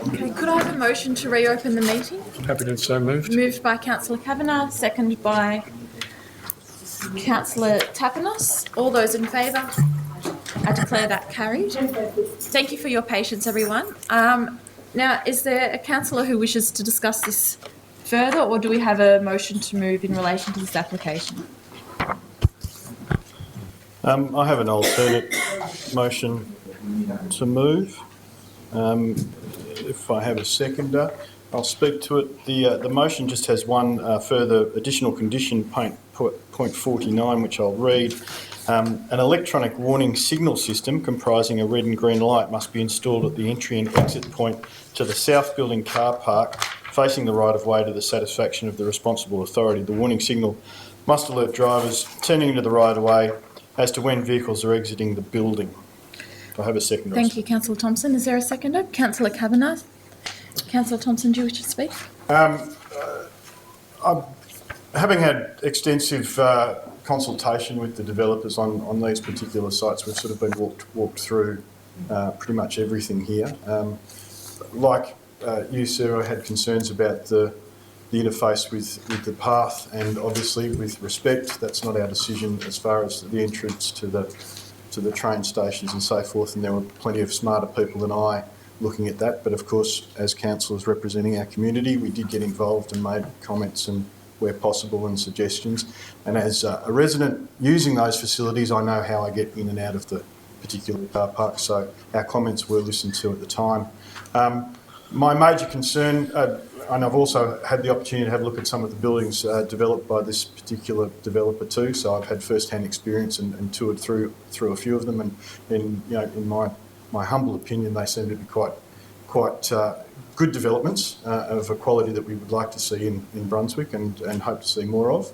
Okay, could I have a motion to reopen the meeting? Happy to so moved. Moved by Councillor Kavanagh, seconded by Councillor Tapanos. All those in favour? I declare that carried. Thank you for your patience, everyone. Now, is there a councillor who wishes to discuss this further, or do we have a motion to move in relation to this application? I have an alternate motion to move. If I have a seconder, I'll speak to it. The motion just has one further additional condition, point 49, which I'll read. An electronic warning signal system comprising a red and green light must be installed at the entry and exit point to the South Building car park facing the right-of-way to the satisfaction of the responsible authority. The warning signal must alert drivers turning into the right-of-way as to when vehicles are exiting the building. I have a seconder. Thank you, Councillor Thompson. Is there a seconder? Councillor Kavanagh. Councillor Thompson, do you wish to speak? Having had extensive consultation with the developers on these particular sites, we've sort of been walked through pretty much everything here. Like you, Sarah, had concerns about the interface with the path, and obviously with respect, that's not our decision as far as the entrance to the train stations and so forth, and there were plenty of smarter people than I looking at that. But of course, as councillors representing our community, we did get involved and made comments and where possible and suggestions. And as a resident using those facilities, I know how I get in and out of the particular car park, so our comments were listened to at the time. My major concern, and I've also had the opportunity to have a look at some of the buildings developed by this particular developer too, so I've had first-hand experience and toured through a few of them, and in my humble opinion, they seem to be quite good developments of a quality that we would like to see in Brunswick and hope to see more of.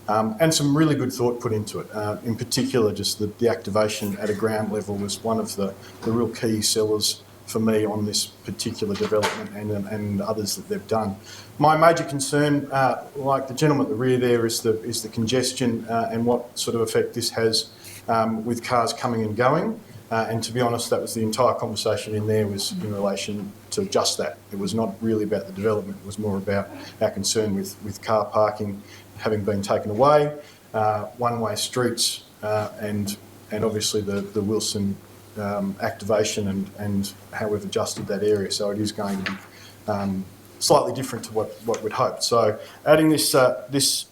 And some really good thought put into it. In particular, just the activation at a ground level was one of the real key sellers for me on this particular development and others that they've done. My major concern, like the gentleman at the rear there, is the congestion and what sort of effect this has with cars coming and going. And to be honest, that was the entire conversation in there, was in relation to just that. It was not really about the development. It was more about our concern with car parking having been taken away, one-way streets, and obviously the Wilson activation and how we've adjusted that area. So it is going to be slightly different to what we'd hoped. So adding this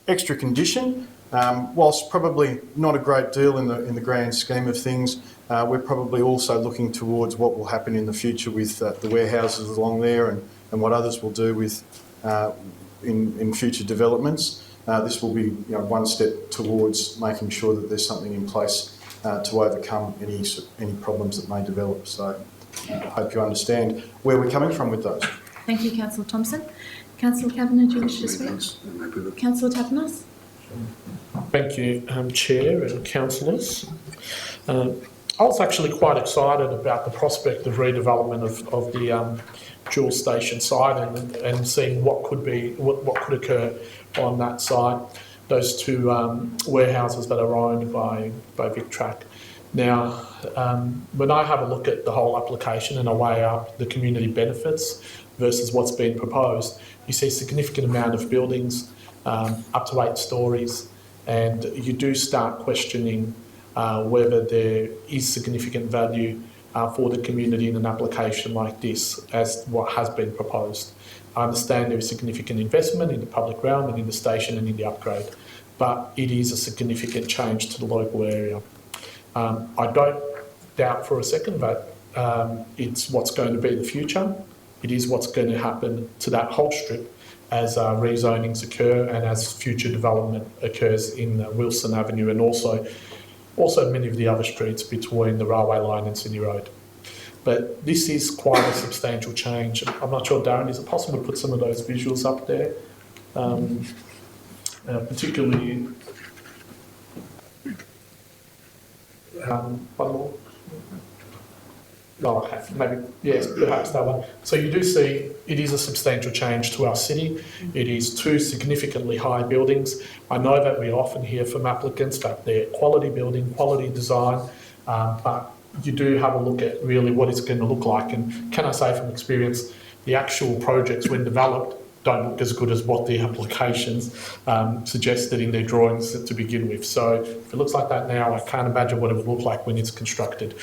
extra condition, whilst probably not a great deal in the grand scheme of things, we're probably also looking towards what will happen in the future with the warehouses along there and what others will do with in future developments. This will be one step towards making sure that there's something in place to overcome any problems that may develop. So I hope you understand where we're coming from with those. Thank you, Councillor Thompson. Councillor Kavanagh, do you wish to speak? Councillor Tapanos. Thank you, Chair and councillors. I was actually quite excited about the prospect of redevelopment of the dual station site and seeing what could occur on that site. Those two warehouses that are owned by VicTrack. Now, when I have a look at the whole application and I weigh up the community benefits versus what's been proposed, you see a significant amount of buildings, up to 8 stories, and you do start questioning whether there is significant value for the community in an application like this as what has been proposed. I understand there is significant investment in the public realm and in the station and in the upgrade, but it is a significant change to the local area. I don't doubt for a second that it's what's going to be the future. It is what's going to happen to that whole strip as rezonings occur and as future development occurs in Wilson Avenue and also many of the other streets between the railway line and Sydney Road. But this is quite a substantial change. I'm not sure, Darren, is it possible to put some of those visuals up there? Particularly, one more? Oh, okay, maybe, yes, perhaps that one. So you do see it is a substantial change to our city. It is 2 significantly high buildings. I know that we often hear from applicants that they're quality building, quality design, but you do have a look at really what it's going to look like. And can I say from experience, the actual projects when developed don't look as good as what the applications suggested in their drawings to begin with. So if it looks like that now, I can't imagine what it would look like when it's constructed.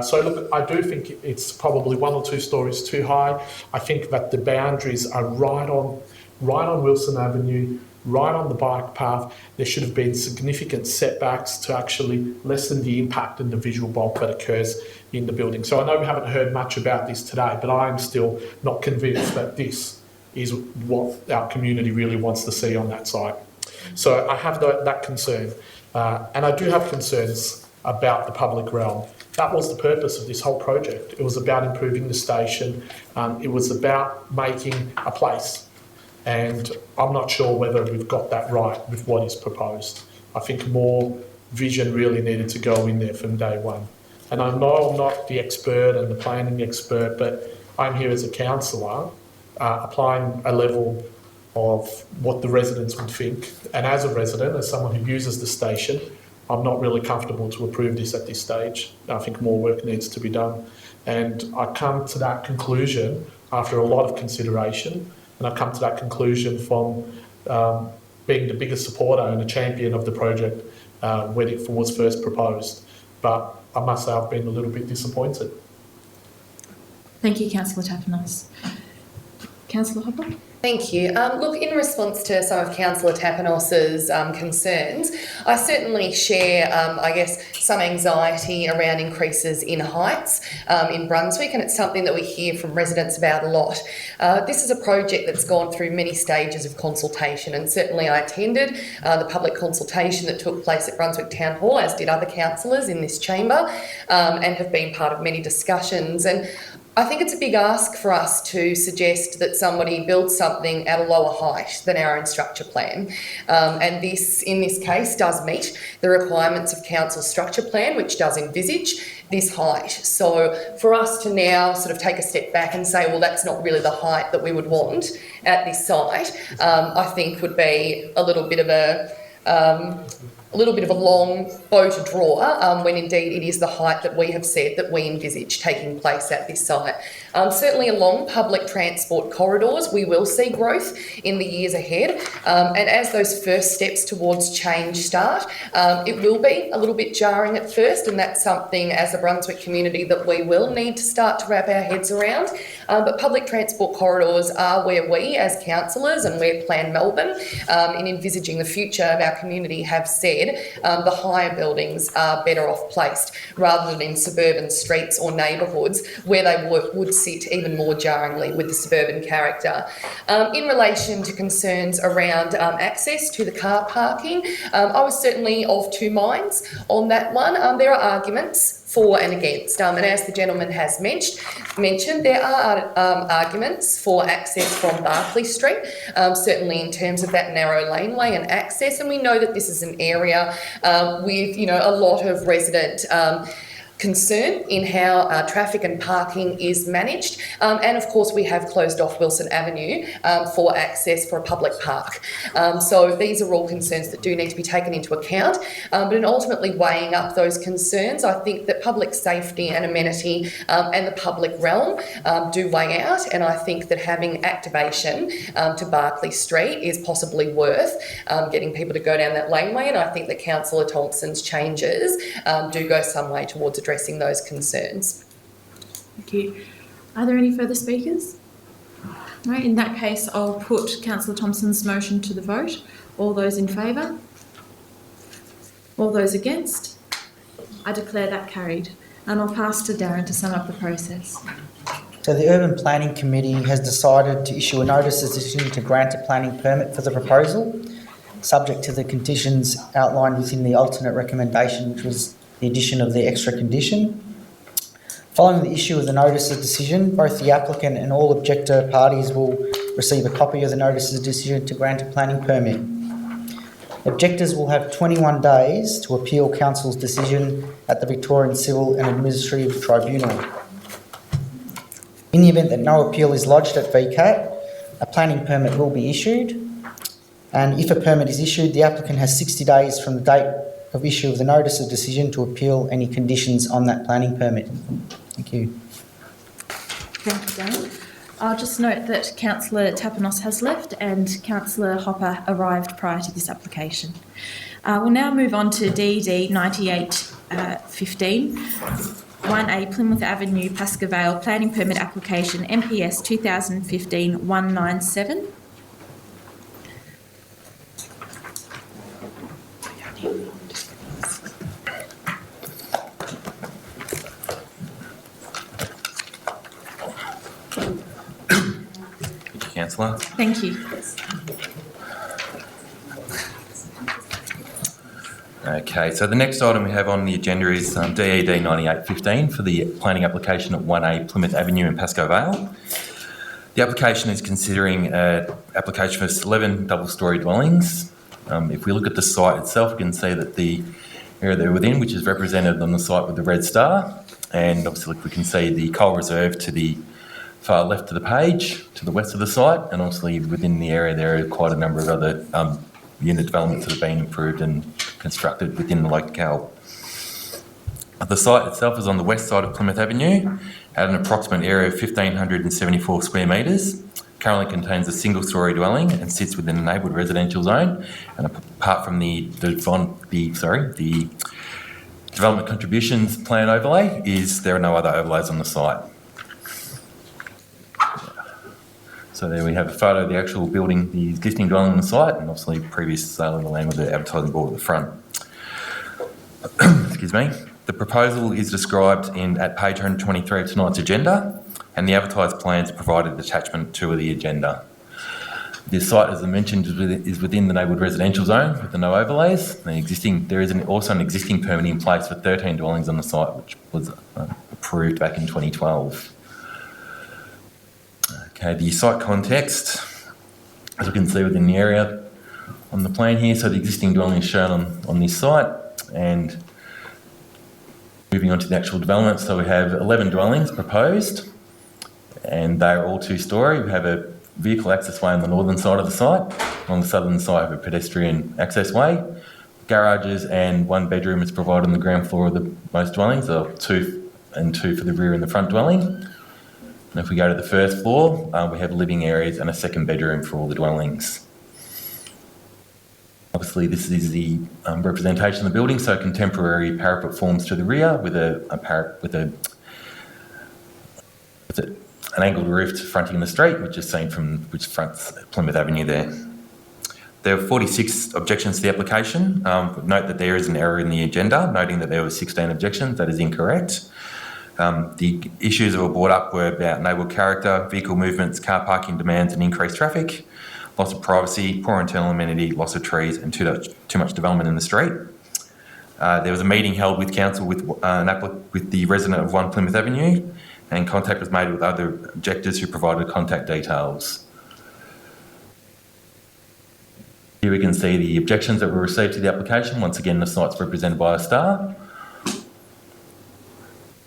So look, I do think it's probably 1 or 2 stories too high. I think that the boundaries are right on Wilson Avenue, right on the bike path. There should have been significant setbacks to actually lessen the impact and the visual bulk that occurs in the building. So I know we haven't heard much about this today, but I'm still not convinced that this is what our community really wants to see on that site. So I have that concern. And I do have concerns about the public realm. That was the purpose of this whole project. It was about improving the station. It was about making a place. And I'm not sure whether we've got that right with what is proposed. I think more vision really needed to go in there from day one. And I know I'm not the expert and the planning expert, but I'm here as a councillor, applying a level of what the residents would think. And as a resident, as someone who uses the station, I'm not really comfortable to approve this at this stage. I think more work needs to be done. And I come to that conclusion after a lot of consideration, and I come to that conclusion from being the biggest supporter and a champion of the project when it was first proposed. But I must say I've been a little bit disappointed. Thank you, Councillor Tapanos. Councillor Hopper? Thank you. Look, in response to some of Councillor Tapanos's concerns, I certainly share, some anxiety around increases in heights in Brunswick, and it's something that we hear from residents about a lot. This is a project that's gone through many stages of consultation, and certainly I attended the public consultation that took place at Brunswick Town Hall, as did other councillors in this chamber, and have been part of many discussions. And I think it's a big ask for us to suggest that somebody builds something at a lower height than our own structure plan. And this, in this case, does meet the requirements of council structure plan, which does envisage this height. So for us to now sort of take a step back and say, well, that's not really the height that we would want at this site, I think would be a little bit of a long bow to draw when indeed it is the height that we have said that we envisage taking place at this site. Certainly along public transport corridors, we will see growth in the years ahead. And as those first steps towards change start, it will be a little bit jarring at first, and that's something as a Brunswick community that we will need to start to wrap our heads around. But public transport corridors are where we as councillors and where Plan Melbourne in envisaging the future of our community have said the higher buildings are better off placed rather than in suburban streets or neighbourhoods where they would sit even more jarringly with the suburban character. In relation to concerns around access to the car parking, I was certainly of two minds on that one. There are arguments for and against. And as the gentleman has mentioned, there are arguments for access from Barclay Street, certainly in terms of that narrow laneway and access. And we know that this is an area with, a lot of resident concern in how traffic and parking is managed. And of course, we have closed off Wilson Avenue for access for a public park. So these are all concerns that do need to be taken into account. But in ultimately weighing up those concerns, I think that public safety and amenity and the public realm do weigh out. And I think that having activation to Barclay Street is possibly worth getting people to go down that laneway. And I think that Councillor Thompson's changes do go some way towards addressing those concerns. Thank you. Are there any further speakers? Right, in that case, I'll put Councillor Thompson's motion to the vote. All those in favour? All those against? I declare that carried. And I'll pass to Darren to sum up the process. So the Urban Planning Committee has decided to issue a notice of decision to grant a planning permit for the proposal, subject to the conditions outlined within the alternate recommendation, which was the addition of the extra condition. Following the issue of the notice of decision, both the applicant and all objector parties will receive a copy of the notice of decision to grant a planning permit. Objectors will have 21 days to appeal Council's decision at the Victorian Civil and Administrative Tribunal. In the event that no appeal is lodged at VCAT, a planning permit will be issued, and if a permit is issued, the applicant has 60 days from the date of issue of the notice of decision to appeal any conditions on that planning permit. Thank you. Thank you, Dan. I'll just note that Councillor Tapanos has left and Councillor Hopper arrived prior to this application. We'll now move on to DD 9815, 1A Plymouth Avenue, Pascoe Vale, planning permit application, MPS 2015-197. Councillor. Thank you. Okay, so the next item we have on the agenda is DED 9815 for the planning application at 1A Plymouth Avenue in Pascoe Vale. The application is considering an application for 11 double-storey dwellings. If we look at the site itself, we can see that the area they're within, which is represented on the site with the red star, and obviously we can see the coal reserve to the far left of the page, to the west of the site, and obviously within the area there are quite a number of other unit developments that have been improved and constructed within the locale. The site itself is on the west side of Plymouth Avenue at an approximate area of 1,574 square metres. Currently contains a single-storey dwelling and sits within a neighbourhood residential zone. And apart from the development contributions plan overlay, there are no other overlays on the site. So there we have a photo of the actual building, the existing dwelling on the site, and obviously previous sale of the land with the advertising board at the front. Excuse me. The proposal is described at page 123 of tonight's agenda, and the advertised plans provided attachment 2 of the agenda. This site, as I mentioned, is within the neighbourhood residential zone with the no overlays. There is also an existing permit in place for 13 dwellings on the site, which was approved back in 2012. Okay, the site context, as we can see within the area on the plan here, so the existing dwelling is shown on this site, and moving on to the actual development, so we have 11 dwellings proposed, and they are all 2-storey. We have a vehicle access way on the northern side of the site. On the southern side, we have a pedestrian access way. Garages and 1 bedroom is provided on the ground floor of the most dwellings, so 2 for the rear and the front dwelling. And if we go to the first floor, we have living areas and a 2nd bedroom for all the dwellings. Obviously, this is the representation of the building, so contemporary parapet forms to the rear with an angled roof fronting the street, which fronts Plymouth Avenue there. There are 46 objections to the application. Note that there is an error in the agenda, noting that there were 16 objections. That is incorrect. The issues that were brought up were about neighbourhood character, vehicle movements, car parking demands and increased traffic, loss of privacy, poor internal amenity, loss of trees and too much development in the street. There was a meeting held with council with the resident of 1 Plymouth Avenue, and contact was made with other objectors who provided contact details. Here we can see the objections that were received to the application. Once again, the site's represented by a star.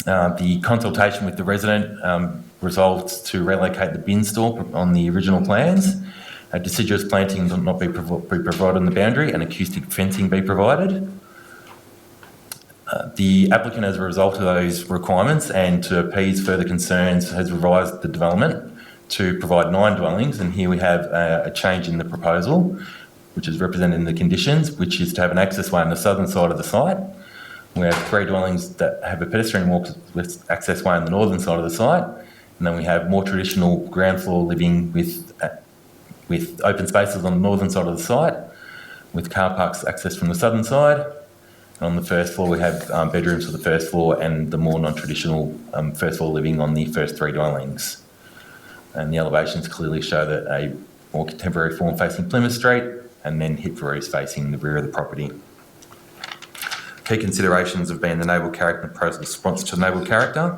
The consultation with the resident resolved to relocate the bin store on the original plans. Deciduous planting will not be provided on the boundary, and acoustic fencing be provided. The applicant, as a result of those requirements and to appease further concerns, has revised the development to provide 9 dwellings, and here we have a change in the proposal, which is represented in the conditions, which is to have an access way on the southern side of the site. We have 3 dwellings that have a pedestrian walk with access way on the northern side of the site, and then we have more traditional ground floor living with open spaces on the northern side of the site, with car parks accessed from the southern side. And on the first floor, we have bedrooms for the first floor and the more non-traditional first floor living on the first 3 dwellings. And the elevations clearly show that a more contemporary form facing Plymouth Street, and then hip roofs facing the rear of the property. Key considerations have been the neighbourhood character and proposed response to neighbourhood character.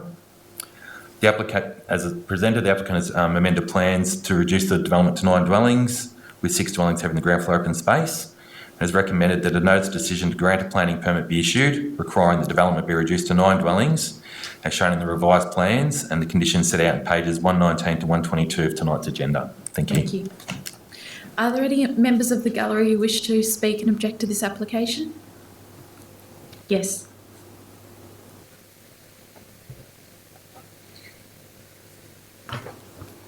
The applicant, as presented, the applicant has amended plans to reduce the development to 9 dwellings, with 6 dwellings having the ground floor open space, and has recommended that a notice of decision to grant a planning permit be issued, requiring the development be reduced to 9 dwellings, as shown in the revised plans and the conditions set out in pages 119 to 122 of tonight's agenda. Thank you. Thank you. Are there any members of the gallery who wish to speak and object to this application? Yes.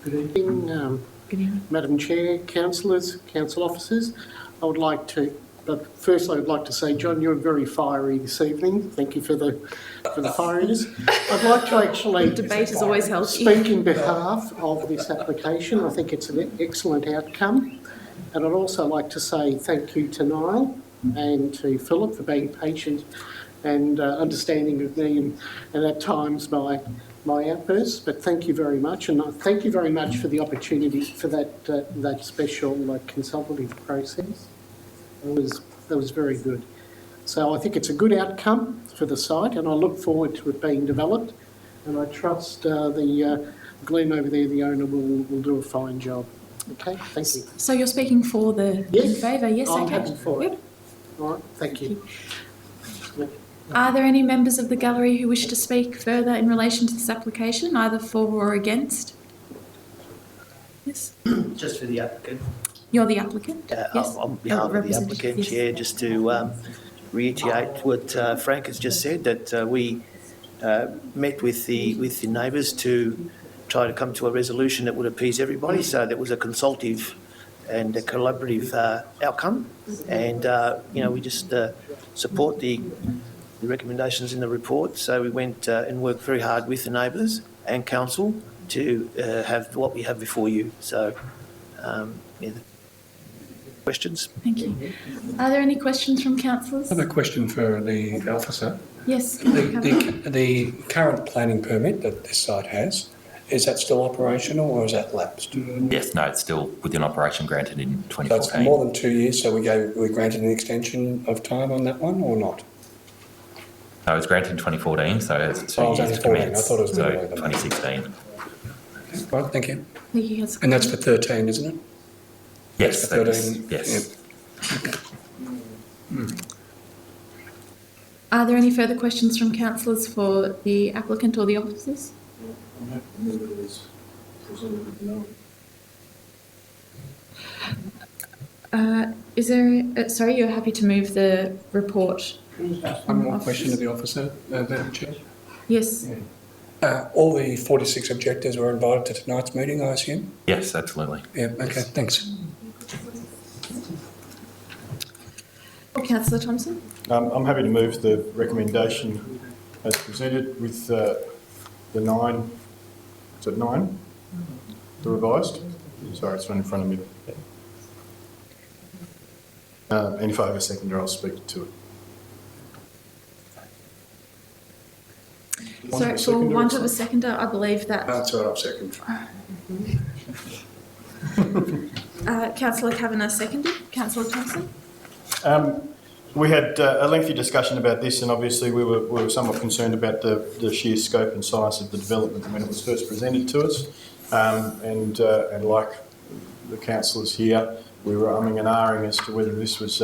Good evening, Good evening. Madam Chair, councillors, council officers. I would like to, but first I would like to say, John, you're very fiery this evening. Thank you for the fieriness. I'd like to actually Debate is always healthy. speak in behalf of this application. I think it's an excellent outcome. And I'd also like to say thank you to Niall and to Philip for being patient and understanding of me and at times my outbursts, but thank you very much, and thank you very much for the opportunity for that special consultative process. That was very good. So I think it's a good outcome for the site, and I look forward to it being developed. And I trust the Glenn over there, the owner, will do a fine job. Okay, thank you. So you're speaking for the in favour? Yes. I'm okay. happy for Good. it. All right, thank you. Are there any members of the gallery who wish to speak further in relation to this application, either for or against? Yes. Just for the applicant. You're the applicant? Yes. On behalf of the Representative, applicant, yes. Chair, just to reiterate what Frank has just said, that we met with the neighbours to try to come to a resolution that would appease everybody. So that was a consultative and a collaborative outcome. And, we just support the recommendations in the report. So we went and worked very hard with the neighbours and council to have what we have before you. So, questions? Thank you. Are there any questions from councillors? I have a question for the officer. Yes. The current planning permit that this site has, is that still operational or is that lapsed? Yes, no, it's still within operation, granted in So 2014. it's more than 2 years, so we granted an extension of time on that one or not? No, it was granted in 2014, so it's 2 Oh, it was years only to 14. commence. I thought it was so more than that. 2016. Right, thank you. Thank you, councillor. And that's for 13, isn't it? Yes, For that is, 13? yes. Are there any further questions from councillors for the applicant or the officers? Is there, sorry, you're happy to move the report? One more question to the officer, Madam Chair. Yes. All the 46 objectors were invited to tonight's meeting, I assume? Yes, absolutely. Yeah, okay, thanks. Or councillor Thompson? I'm happy to move the recommendation as presented with the 9, is it 9? The revised? Sorry, it's not in front of me. And if I have a seconder, I'll speak to it. So for want of a seconder, I believe that That's all right, I'll second. councillor Kavanagh seconded. Councillor Thompson? We had a lengthy discussion about this, and obviously we were somewhat concerned about the sheer scope and size of the development when it was first presented to us. And like the councillors here, we were umming and ahhing as to whether this was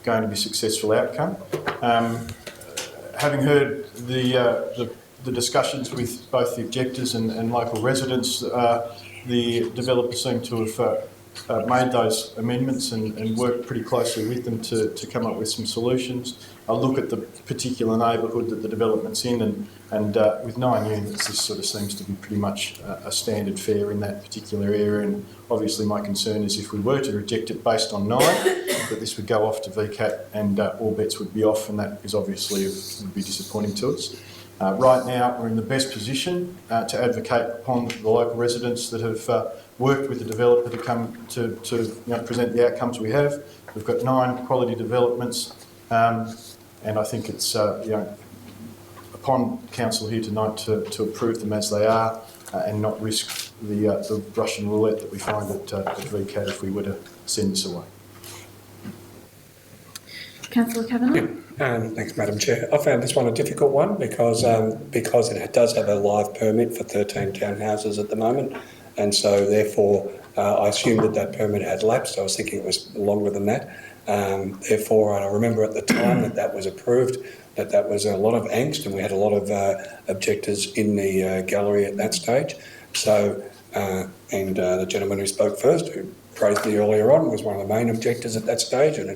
going to be a successful outcome. Having heard the discussions with both the objectors and local residents, the developer seemed to have made those amendments and worked pretty closely with them to come up with some solutions. I look at the particular neighbourhood that the development's in, and with 9 units, this sort of seems to be pretty much a standard fare in that particular area. And obviously, my concern is if we were to reject it based on 9, that this would go off to VCAT and all bets would be off, and that is obviously would be disappointing to us. Right now, we're in the best position to advocate upon the local residents that have worked with the developer to come to present the outcomes we have. We've got 9 quality developments, and I think it's upon council here tonight to approve them as they are and not risk the Russian roulette that we find at VCAT if we were to send this away. Councillor Kavanagh? Thanks, Madam Chair. I found this one a difficult one because it does have a live permit for 13 townhouses at the moment, and so therefore I assumed that permit had lapsed. I was thinking it was longer than that. Therefore, I remember at the time that was approved, that was a lot of angst, and we had a lot of objectors in the gallery at that stage. So, and the gentleman who spoke first, who praised me earlier on, was one of the main objectors at that stage, and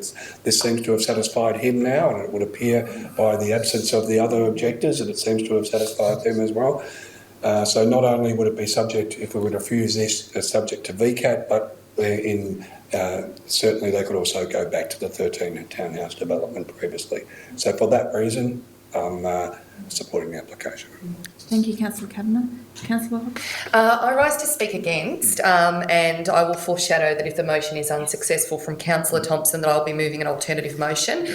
this seems to have satisfied him now, and it would appear by the absence of the other objectors that it seems to have satisfied them as well. So not only would it be subject, if we would refuse this, subject to VCAT, but certainly they could also go back to the 13 townhouse development previously. So for that reason, I'm supporting the application. Thank you, Councillor Kavanagh. Councillor Hopper? I rise to speak against, and I will foreshadow that if the motion is unsuccessful from Councillor Thompson, that I'll be moving an alternative motion,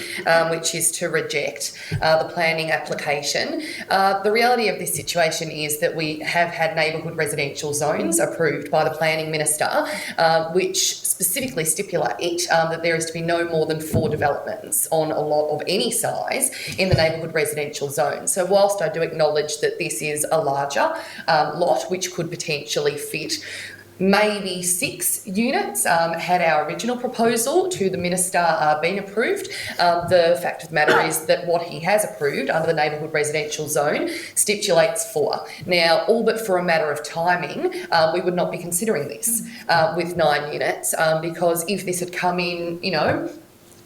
which is to reject the planning application. The reality of this situation is that we have had neighbourhood residential zones approved by the Planning Minister, which specifically stipulate that there is to be no more than 4 developments on a lot of any size in the neighbourhood residential zone. So whilst I do acknowledge that this is a larger lot which could potentially fit maybe 6 units, had our original proposal to the Minister been approved. The fact of the matter is that what he has approved under the neighbourhood residential zone stipulates 4. Now, all but for a matter of timing, we would not be considering this with 9 units, because if this had come in,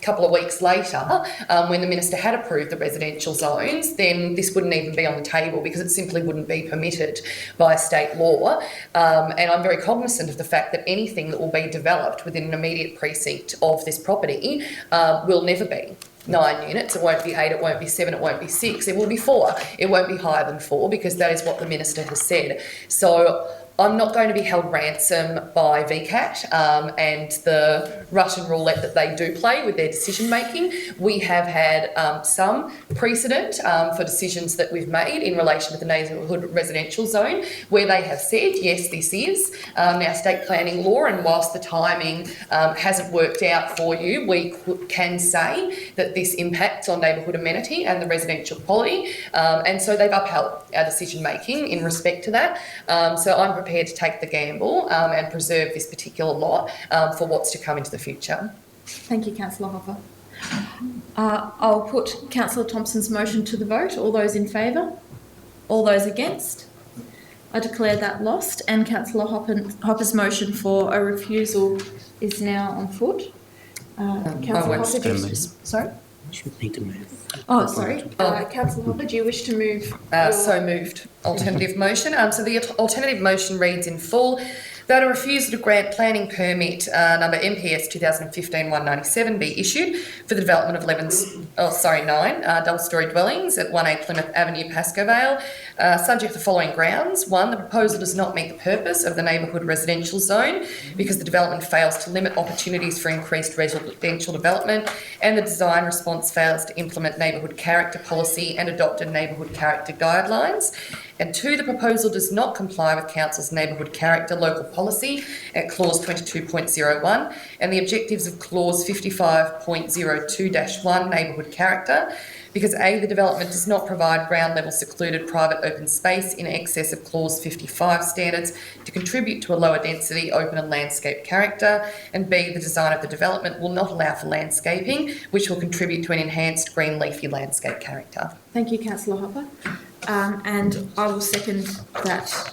couple of weeks later, when the Minister had approved the residential zones, then this wouldn't even be on the table because it simply wouldn't be permitted by state law. And I'm very cognizant of the fact that anything that will be developed within an immediate precinct of this property will never be 9 units. It won't be 8, it won't be 7, it won't be 6, it will be 4. It won't be higher than 4 because that is what the Minister has said. So I'm not going to be held ransom by VCAT and the Russian roulette that they do play with their decision making. We have had some precedent for decisions that we've made in relation to the neighbourhood residential zone where they have said, yes, this is now state planning law, and whilst the timing hasn't worked out for you, we can say that this impacts on neighbourhood amenity and the residential quality, and so they've upheld our decision making in respect to that. So I'm prepared to take the gamble and preserve this particular lot for what's to come into the future. Thank you, Councillor Hopper. I'll put Councillor Thompson's motion to the vote. All those in favour? All those against? I declare that lost, and Councillor Hopper's motion for a refusal is now on foot. Councillor Hopper, do you sorry? Need to move. Oh, sorry. Councillor Hopper, do you wish to move? So moved. Alternative motion. So the alternative motion reads in full that a refusal to grant planning permit number MPS 2015-197 be issued for the development of 9 double-storey dwellings at 1A Plymouth Avenue, Pascoe Vale, subject to the following grounds. 1, the proposal does not meet the purpose of the neighbourhood residential zone because the development fails to limit opportunities for increased residential development, and the design response fails to implement neighbourhood character policy and adopted neighbourhood character guidelines. And 2, the proposal does not comply with Council's neighbourhood character local policy at clause 22.01 and the objectives of clause 55.02-1 neighbourhood character because A, the development does not provide ground level secluded private open space in excess of clause 55 standards to contribute to a lower density open and landscape character, and B, the design of the development will not allow for landscaping which will contribute to an enhanced green leafy landscape character. Thank you, Councillor Hopper. And I will second that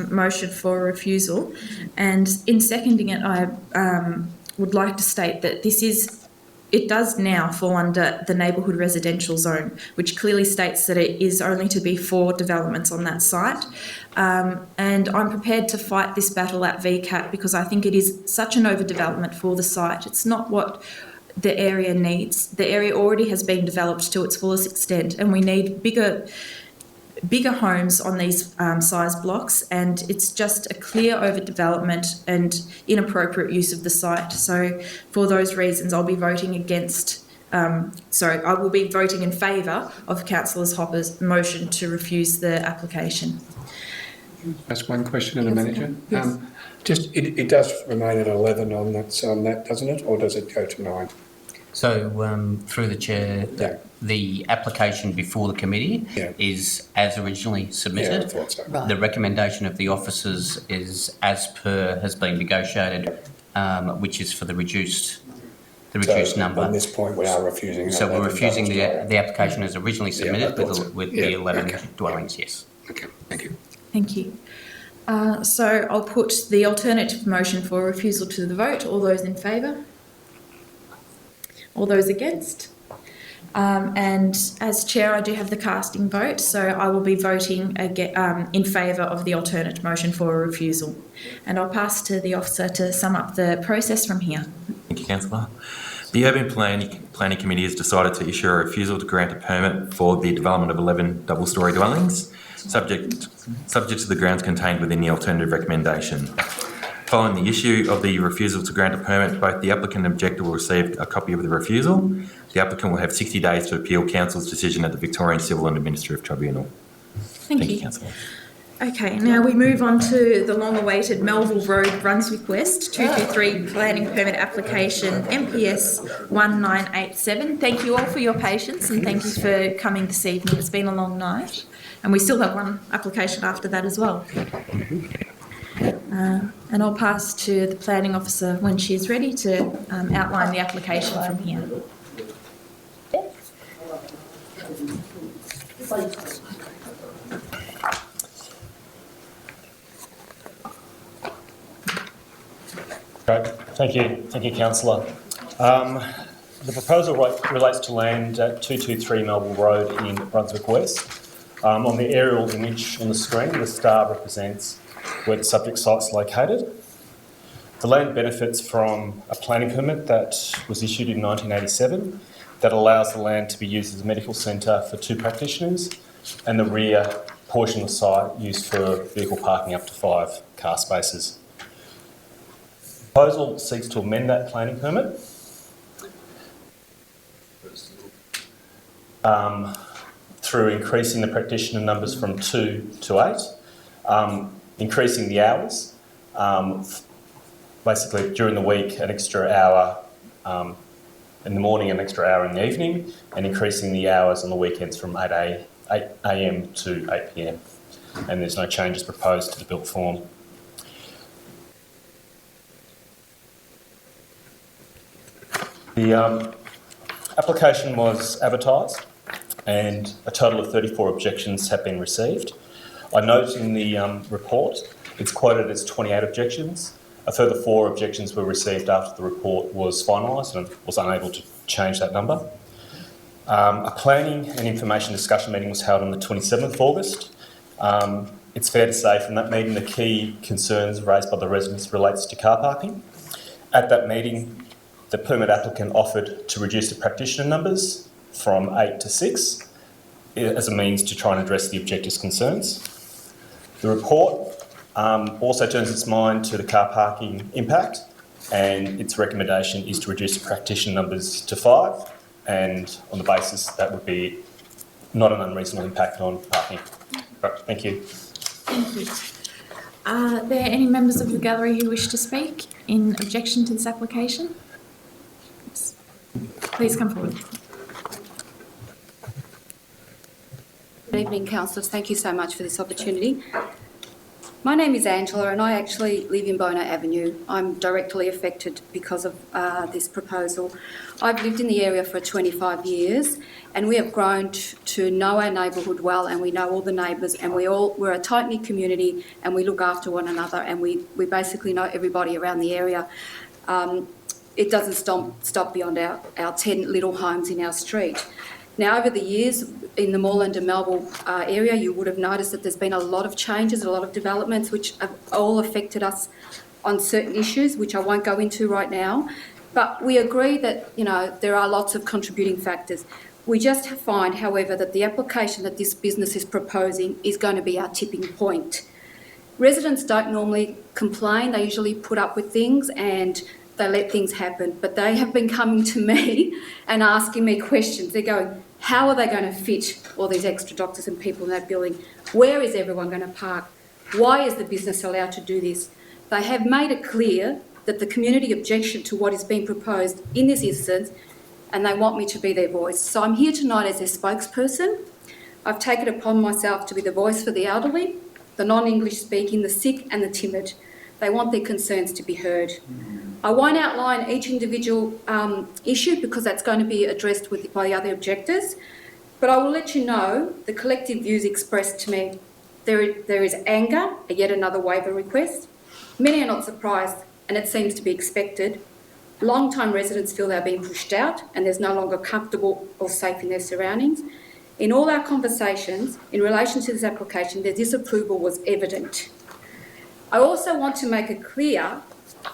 motion for refusal. And in seconding it, I would like to state that it does now fall under the neighbourhood residential zone, which clearly states that it is only to be 4 developments on that site. And I'm prepared to fight this battle at VCAT because I think it is such an overdevelopment for the site. It's not what the area needs. The area already has been developed to its fullest extent, and we need bigger homes on these size blocks, and it's just a clear overdevelopment and inappropriate use of the site. So for those reasons, I'll be voting against, I will be voting in favour of Councillor Hopper's motion to refuse the application. Ask one question of the manager. Yes. It does remain at 11 on that, doesn't it, or does it go to 9? So, through the chair, the application before the committee is as originally submitted. Yeah, I thought so. Right. The recommendation of the officers is as per has been negotiated, which is for the reduced number. At this point, we are refusing. So we're refusing the application as originally submitted with the 11 Okay. dwellings. Yes. Okay. Thank you. Thank you. So I'll put the alternative motion for refusal to the vote. All those in favour? All those against? And as chair, I do have the casting vote, so I will be voting again, in favour of the alternate motion for a refusal. And I'll pass to the officer to sum up the process from here. Thank you, Councillor. The Urban Planning Committee has decided to issue a refusal to grant a permit for the development of 11 double-storey dwellings, subject to the grounds contained within the alternative recommendation. Following the issue of the refusal to grant a permit, both the applicant and objector will receive a copy of the refusal. The applicant will have 60 days to appeal Council's decision at the Victorian Civil and Administrative Tribunal. Thank you, Councillor. Okay, now we move on to the long-awaited Melville Road, Brunswick West, 223 planning permit application, MPS 1987. Thank you all for your patience and thank you for coming this evening. It's been a long night and we still have one application after that as well. And I'll pass to the planning officer when she is ready to outline the application from here. Great. Thank you, Councillor. The proposal relates to land at 223 Melville Road in Brunswick West. On the aerial image on the screen, the star represents where the subject site's located. The land benefits from a planning permit that was issued in 1987 that allows the land to be used as a medical centre for 2 practitioners and the rear portion of the site used for vehicle parking up to 5 car spaces. The proposal seeks to amend that planning permit through increasing the practitioner numbers from 2 to 8, increasing the hours, basically during the week an extra hour in the morning, an extra hour in the evening, and increasing the hours on the weekends from 8 a.m. to 8 p.m. And there's no changes proposed to the built form. The application was advertised and a total of 34 objections have been received. I note in the report it's quoted as 28 objections. A further 4 objections were received after the report was finalised and was unable to change that number. A planning and information discussion meeting was held on the 27th of August. It's fair to say from that meeting the key concerns raised by the residents relates to car parking. At that meeting, the permit applicant offered to reduce the practitioner numbers from 8 to 6 as a means to try and address the objectors' concerns. The report also turns its mind to the car parking impact, and its recommendation is to reduce the practitioner numbers to 5, and on the basis that would be not an unreasonable impact on parking. Thank you. Thank you. Are there any members of the gallery who wish to speak in objection to this application? Please come forward. Good evening, councillors. Thank you so much for this opportunity. My name is Angela and I actually live in Bono Avenue. I'm directly affected because of this proposal. I've lived in the area for 25 years and we have grown to know our neighbourhood well, and we know all the neighbours, and we're a tight-knit community and we look after one another, and we basically know everybody around the area. It doesn't stop beyond our 10 little homes in our street. Now, over the years in the Moreland and Melville area, you would have noticed that there's been a lot of changes, a lot of developments which have all affected us on certain issues, which I won't go into right now. But we agree that, you know, there are lots of contributing factors. We just find, however, that the application that this business is proposing is going to be our tipping point. Residents don't normally complain. They usually put up with things and they let things happen. But they have been coming to me and asking me questions. They're going, how are they going to fit all these extra doctors and people in that building? Where is everyone going to park? Why is the business allowed to do this? They have made it clear that the community objection to what is being proposed in this instance, and they want me to be their voice. So I'm here tonight as their spokesperson. I've taken it upon myself to be the voice for the elderly, the non-English speaking, the sick and the timid. They want their concerns to be heard. I won't outline each individual issue because that's going to be addressed by the other objectors, but I will let you know the collective views expressed to me There is anger at yet another waiver request. Many are not surprised, and it seems to be expected. Long-time residents feel they're being pushed out and there's no longer comfortable or safe in their surroundings. In all our conversations in relation to this application, their disapproval was evident. I also want to make it clear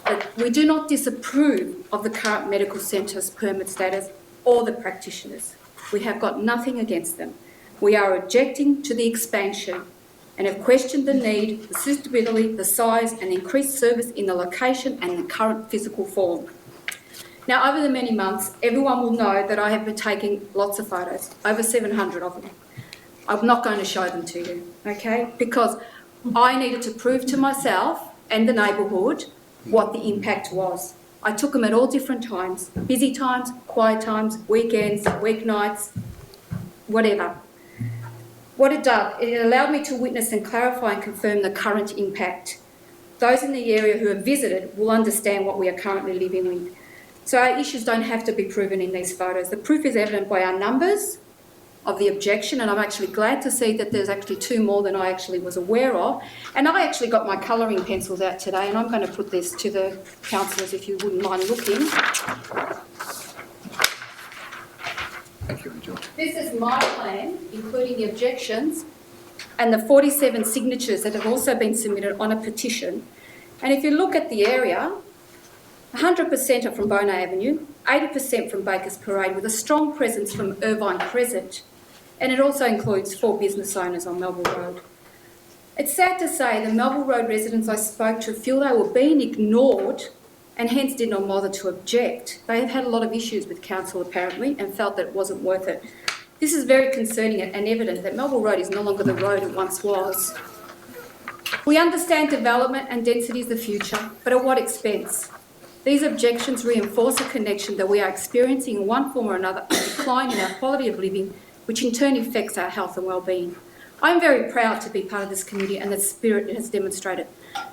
that we do not disapprove of the current medical centre's permit status or the practitioners. We have got nothing against them. We are objecting to the expansion and have questioned the need, the suitability, the size and increased service in the location and the current physical form. Now, over the many months, everyone will know that I have been taking lots of photos, over 700 of them. I'm not going to show them to you, okay? Because I needed to prove to myself and the neighbourhood what the impact was. I took them at all different times, busy times, quiet times, weekends, weeknights, whatever. What it did, it allowed me to witness and clarify and confirm the current impact. Those in the area who have visited will understand what we are currently living with. So our issues don't have to be proven in these photos. The proof is evident by our numbers of the objection, and I'm actually glad to see that there's actually 2 more than I actually was aware of. And I actually got my colouring pencils out today, and I'm going to put this to the councillors if you wouldn't mind looking. Thank you, Angela. This is my plan, including the objections and the 47 signatures that have also been submitted on a petition. And if you look at the area, 100% are from Bono Avenue, 80% from Bakers Parade, with a strong presence from Irvine Crescent, and it also includes 4 business owners on Melville Road. It's sad to say the Melville Road residents I spoke to feel they were being ignored and hence did not bother to object. They have had a lot of issues with council apparently and felt that it wasn't worth it. This is very concerning and evident that Melville Road is no longer the road it once was. We understand development and density is the future, but at what expense? These objections reinforce a connection that we are experiencing in one form or another, a decline in our quality of living, which in turn affects our health and well-being. I'm very proud to be part of this community and the spirit it has demonstrated.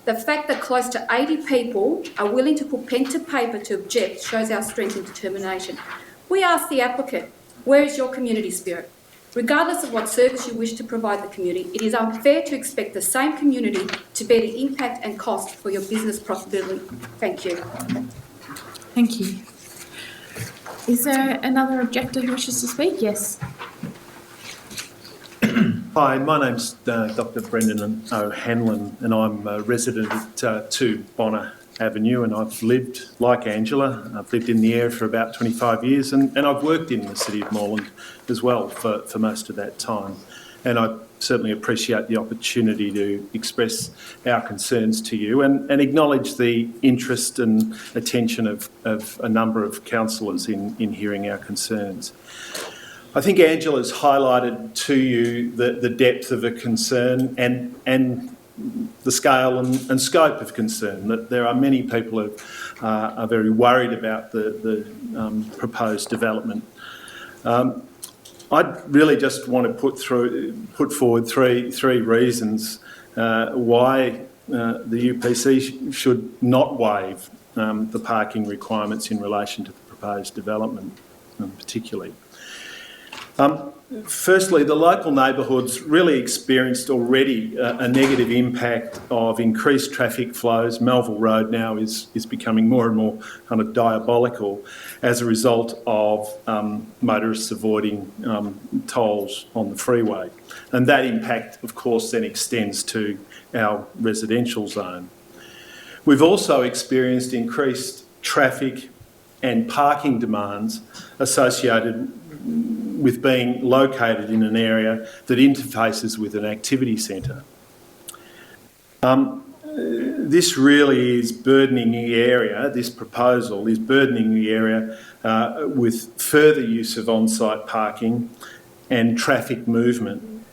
The fact that close to 80 people are willing to put pen to paper to object shows our strength and determination. We ask the applicant, where is your community spirit? Regardless of what service you wish to provide the community, it is unfair to expect the same community to bear the impact and cost for your business profitability. Thank you. Thank you. Is there another objector who wishes to speak? Yes. Hi, my name's Dr. Brendan O'Hanlon and I'm a resident at 2 Bonner Avenue, and I've lived, like Angela, I've lived in the area for about 25 years and I've worked in the City of Moreland as well for most of that time. And I certainly appreciate the opportunity to express our concerns to you and acknowledge the interest and attention of a number of councillors in hearing our concerns. I think Angela's highlighted to you the depth of a concern and the scale and scope of concern, that there are many people who are very worried about the proposed development. I'd really just want to put forward three reasons why the UPC should not waive the parking requirements in relation to the proposed development, particularly. Firstly, the local neighbourhoods really experienced already a negative impact of increased traffic flows. Melville Road now is becoming more and more kind of diabolical as a result of motorists avoiding tolls on the freeway. And that impact, of course, then extends to our residential zone. We've also experienced increased traffic and parking demands associated with being located in an area that interfaces with an activity centre. This really is burdening the area, this proposal is burdening the area with further use of on-site parking and traffic movement.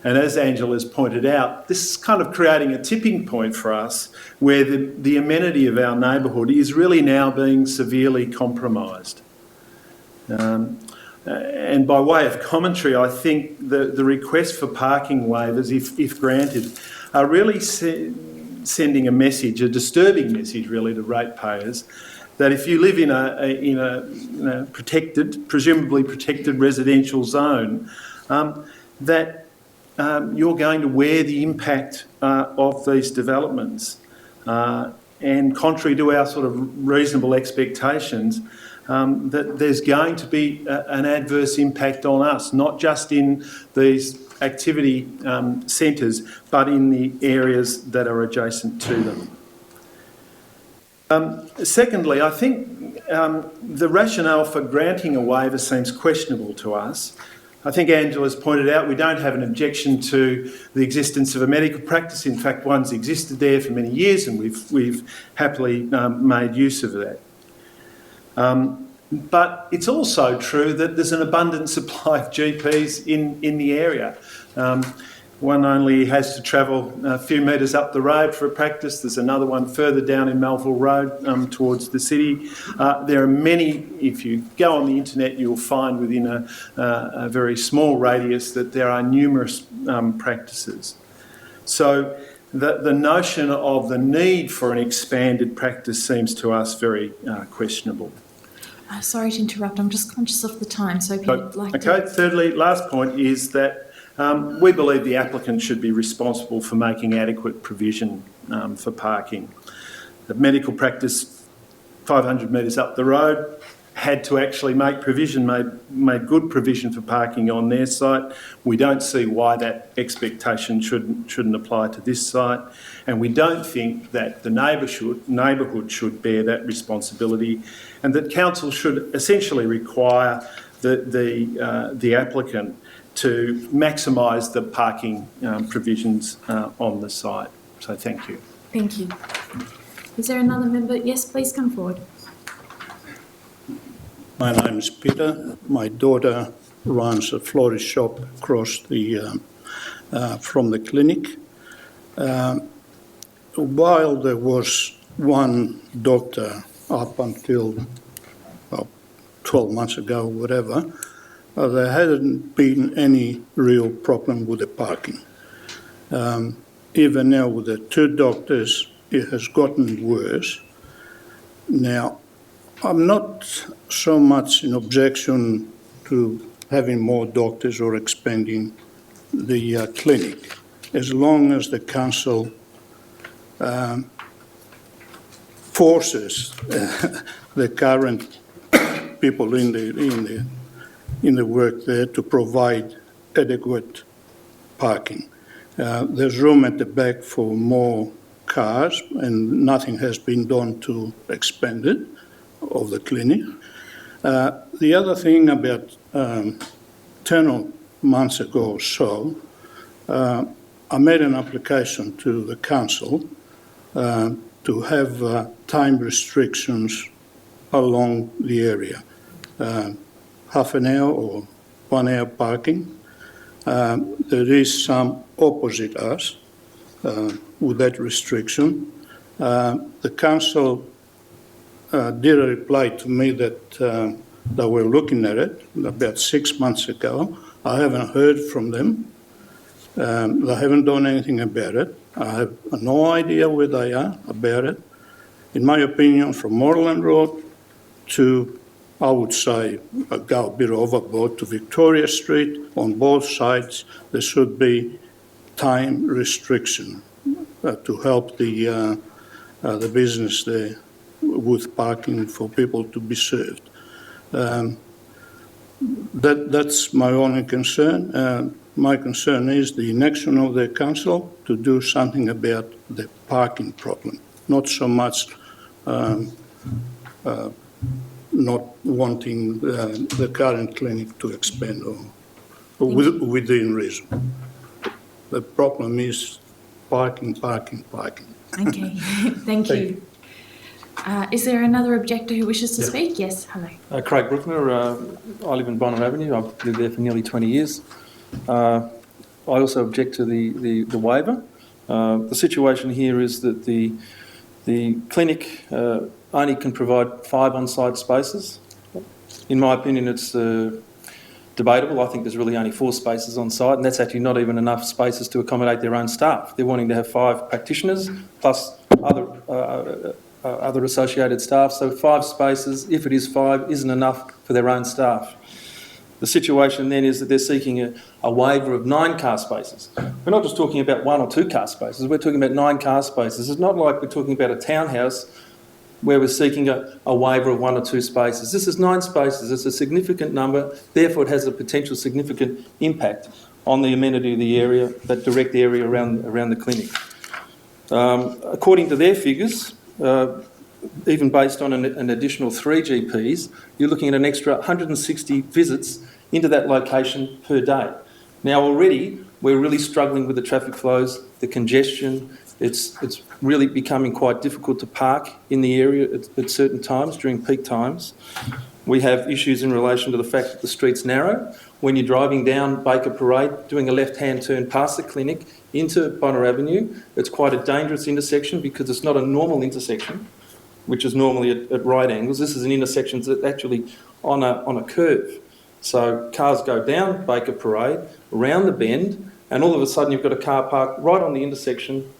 And as Angela's pointed out, this is kind of creating a tipping point for us where the amenity of our neighbourhood is really now being severely compromised. And by way of commentary, I think the request for parking waivers, if granted, are really sending a message, a disturbing message really to ratepayers, that if you live in a protected, presumably protected residential zone, that you're going to wear the impact of these developments. And contrary to our sort of reasonable expectations, that there's going to be an adverse impact on us, not just in these activity centres, but in the areas that are adjacent to them. Secondly, I think the rationale for granting a waiver seems questionable to us. I think Angela's pointed out we don't have an objection to the existence of a medical practice. In fact, one's existed there for many years, and we've happily made use of that. But it's also true that there's an abundant supply of GPs in the area. One only has to travel a few metres up the road for a practice. There's another one further down in Melville Road towards the city. There are many, if you go on the internet, you'll find within a very small radius that there are numerous practices. So the notion of the need for an expanded practice seems to us very questionable. Sorry to interrupt, I'm just conscious of the time, so if you'd like to... Okay, thirdly, last point is that we believe the applicant should be responsible for making adequate provision for parking. The medical practice 500 metres up the road had to actually make provision, made good provision for parking on their site. We don't see why that expectation shouldn't apply to this site, and we don't think that the neighbourhood should bear that responsibility, and that council should essentially require the applicant to maximise the parking provisions on the site. So thank you. Thank you. Is there another member? Yes, please come forward. My name is Peter. My daughter runs a florist shop across from the clinic. While there was one doctor up until 12 months ago, whatever, there hadn't been any real problem with the parking. Even now with the two doctors, it has gotten worse. Now, I'm not so much in objection to having more doctors or expanding the clinic, as long as the council forces the current people in the work there to provide adequate parking. There's room at the back for more cars, and nothing has been done to expand it, of the clinic. The other thing about 10 months ago or so, I made an application to the council to have time restrictions along the area. Half an hour or 1 hour parking. There is some opposite us with that restriction. The council did a reply to me that they were looking at it about 6 months ago. I haven't heard from them. They haven't done anything about it. I have no idea where they are about it. In my opinion, from Moreland Road to, I would say, go a bit overboard to Victoria Street, on both sides, there should be time restriction to help the business there with parking for people to be served. That's my only concern. My concern is the inaction of the council to do something about the parking problem, not so much not wanting the current clinic to expand or within reason. The problem is parking. Okay, thank you. Is there another objector who wishes to speak? Yes, hello. Craig Brookner. I live in Bonham Avenue. I've lived there for nearly 20 years. I also object to the waiver. The situation here is that the clinic only can provide 5 on-site spaces. In my opinion, it's debatable. I think there's really only 4 spaces on site, and that's actually not even enough spaces to accommodate their own staff. They're wanting to have 5 practitioners plus other associated staff. So 5 spaces, if it is 5, isn't enough for their own staff. The situation then is that they're seeking a waiver of 9 car spaces. We're not just talking about 1 or 2 car spaces, we're talking about 9 car spaces. It's not like we're talking about a townhouse where we're seeking a waiver of 1 or 2 spaces. This is 9 spaces. It's a significant number, therefore it has a potential significant impact on the amenity of the area, that direct area around the clinic. According to their figures, even based on an additional 3 GPs, you're looking at an extra 160 visits into that location per day. Now already we're really struggling with the traffic flows, the congestion. It's really becoming quite difficult to park in the area at certain times, during peak times. We have issues in relation to the fact that the street's narrow. When you're driving down Baker Parade, doing a left-hand turn past the clinic into Bonner Avenue, it's quite a dangerous intersection because it's not a normal intersection, which is normally at right angles. This is an intersection that's actually on a curve. So cars go down Baker Parade, around the bend, and all of a sudden you've got a car parked right on the intersection,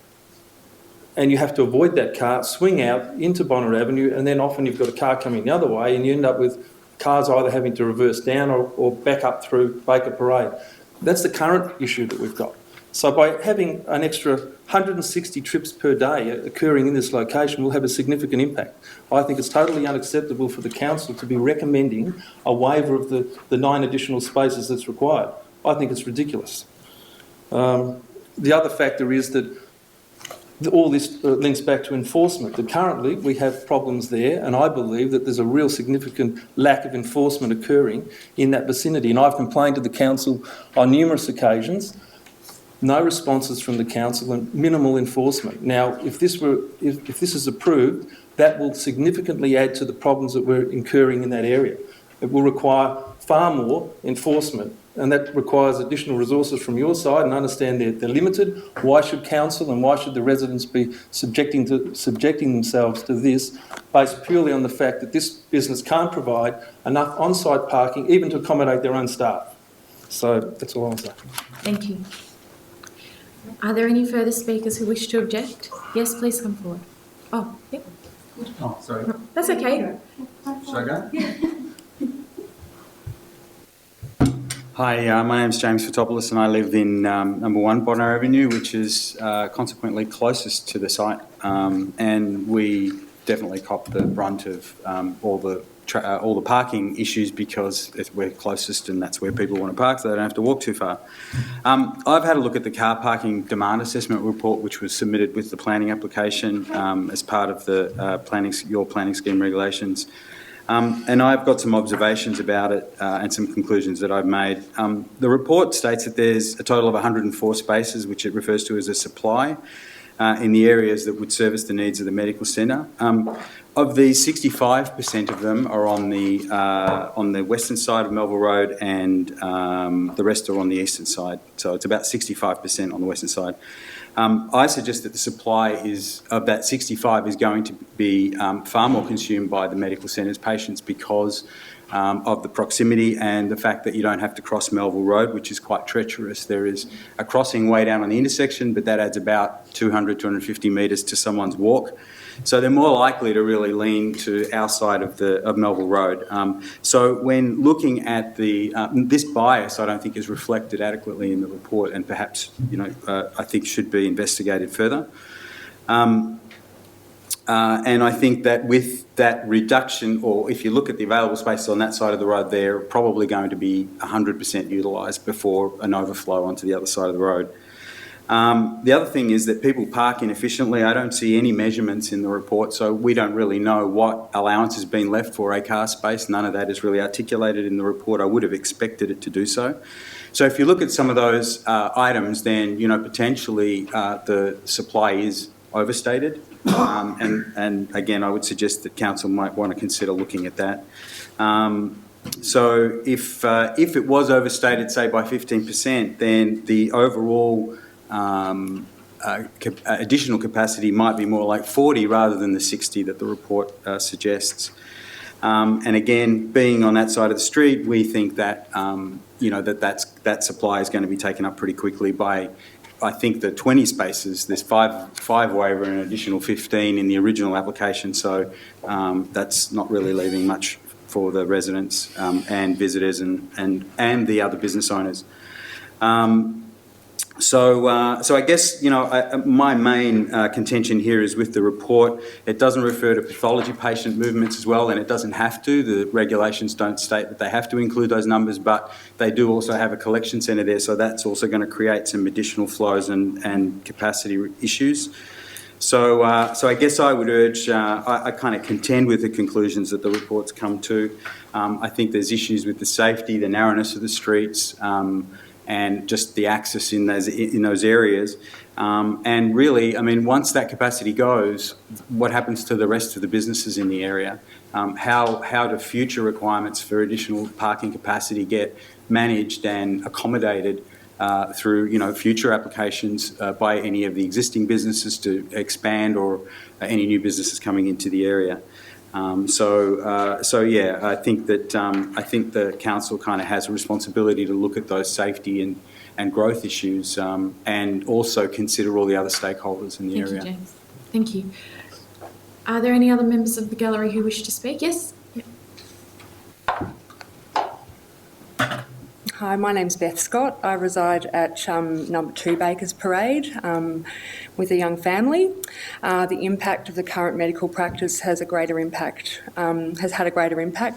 and you have to avoid that car, swing out into Bonner Avenue, and then often you've got a car coming the other way, and you end up with cars either having to reverse down or back up through Baker Parade. That's the current issue that we've got. So by having an extra 160 trips per day occurring in this location will have a significant impact. I think it's totally unacceptable for the council to be recommending a waiver of the 9 additional spaces that's required. I think it's ridiculous. The other factor is that all this links back to enforcement. That currently we have problems there, and I believe that there's a real significant lack of enforcement occurring in that vicinity. And I've complained to the council on numerous occasions. No responses from the council and minimal enforcement. Now, if this is approved, that will significantly add to the problems that we're incurring in that area. It will require far more enforcement, and that requires additional resources from your side, and understand they're limited. Why should council and why should the residents be subjecting themselves to this based purely on the fact that this business can't provide enough on-site parking even to accommodate their own staff? So that's all I'll say. Thank you. Are there any further speakers who wish to object? Yes, please come forward. Oh, yep. Oh, sorry. That's okay. Should I go? Hi, my name's James Fotopoulos and I live in number 1 Bonner Avenue, which is consequently closest to the site, and we definitely cop the brunt of all the parking issues because we're closest and that's where people want to park, so they don't have to walk too far. I've had a look at the car parking demand assessment report, which was submitted with the planning application as part of the your planning scheme regulations. And I've got some observations about it and some conclusions that I've made. The report states that there's a total of 104 spaces, which it refers to as a supply, in the areas that would service the needs of the medical centre. Of these, 65% of them are on the western side of Melville Road, and the rest are on the eastern side. So it's about 65% on the western side. I suggest that the supply of that 65 is going to be far more consumed by the medical centre's patients because of the proximity and the fact that you don't have to cross Melville Road, which is quite treacherous. There is a crossing way down on the intersection, but that adds about 200, 250 metres to someone's walk. So they're more likely to really lean to our side of Melville Road. So when looking at this bias, I don't think is reflected adequately in the report, and perhaps I think should be investigated further. And I think that with that reduction, or if you look at the available spaces on that side of the road, they're probably going to be 100% utilised before an overflow onto the other side of the road. The other thing is that people park inefficiently. I don't see any measurements in the report, so we don't really know what allowance has been left for a car space. None of that is really articulated in the report. I would have expected it to do so. So if you look at some of those items, then potentially the supply is overstated. And again, I would suggest that council might want to consider looking at that. So if it was overstated, say by 15%, then the overall additional capacity might be more like 40 rather than the 60 that the report suggests. And again, being on that side of the street, we think that that supply is going to be taken up pretty quickly by, I think, the 20 spaces. There's five waiver and an additional 15 in the original application, so that's not really leaving much for the residents and visitors and the other business owners. So I guess, my main contention here is with the report. It doesn't refer to pathology patient movements as well, and it doesn't have to. The regulations don't state that they have to include those numbers, but they do also have a collection centre there, so that's also going to create some additional flows and capacity issues. So I guess I would urge, I kind of contend with the conclusions that the report's come to. I think there's issues with the safety, the narrowness of the streets, and just the access in those areas. And really, I mean, once that capacity goes, what happens to the rest of the businesses in the area? How do future requirements for additional parking capacity get managed and accommodated through, future applications by any of the existing businesses to expand or any new businesses coming into the area? I think that I think the council kind of has a responsibility to look at those safety and growth issues and also consider all the other stakeholders in the area. Thank you, James. Thank you. Are there any other members of the gallery who wish to speak? Yes? Yep. Hi, my name's Beth Scott. I reside at number 2 Bakers Parade with a young family. The impact of the current medical practice has had a greater impact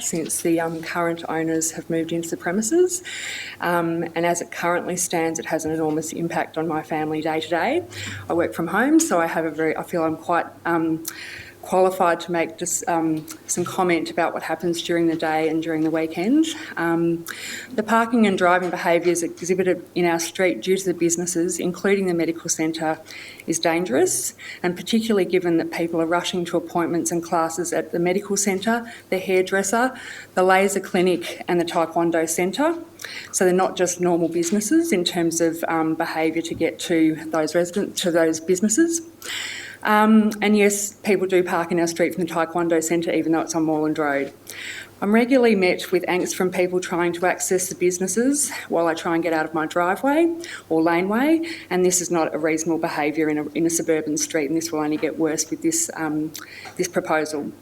since the current owners have moved into the premises. And as it currently stands, it has an enormous impact on my family day to day. I work from home, so I feel I'm quite qualified to make just some comment about what happens during the day and during the weekend. The parking and driving behaviours exhibited in our street due to the businesses, including the medical centre, is dangerous, and particularly given that people are rushing to appointments and classes at the medical centre, the hairdresser, the laser clinic and the taekwondo centre. So they're not just normal businesses in terms of behaviour to get to those businesses. And yes, people do park in our street from the Taekwondo Centre, even though it's on Moreland Road. I'm regularly met with angst from people trying to access the businesses while I try and get out of my driveway or laneway, and this is not a reasonable behaviour in a suburban street, and this will only get worse with this proposal.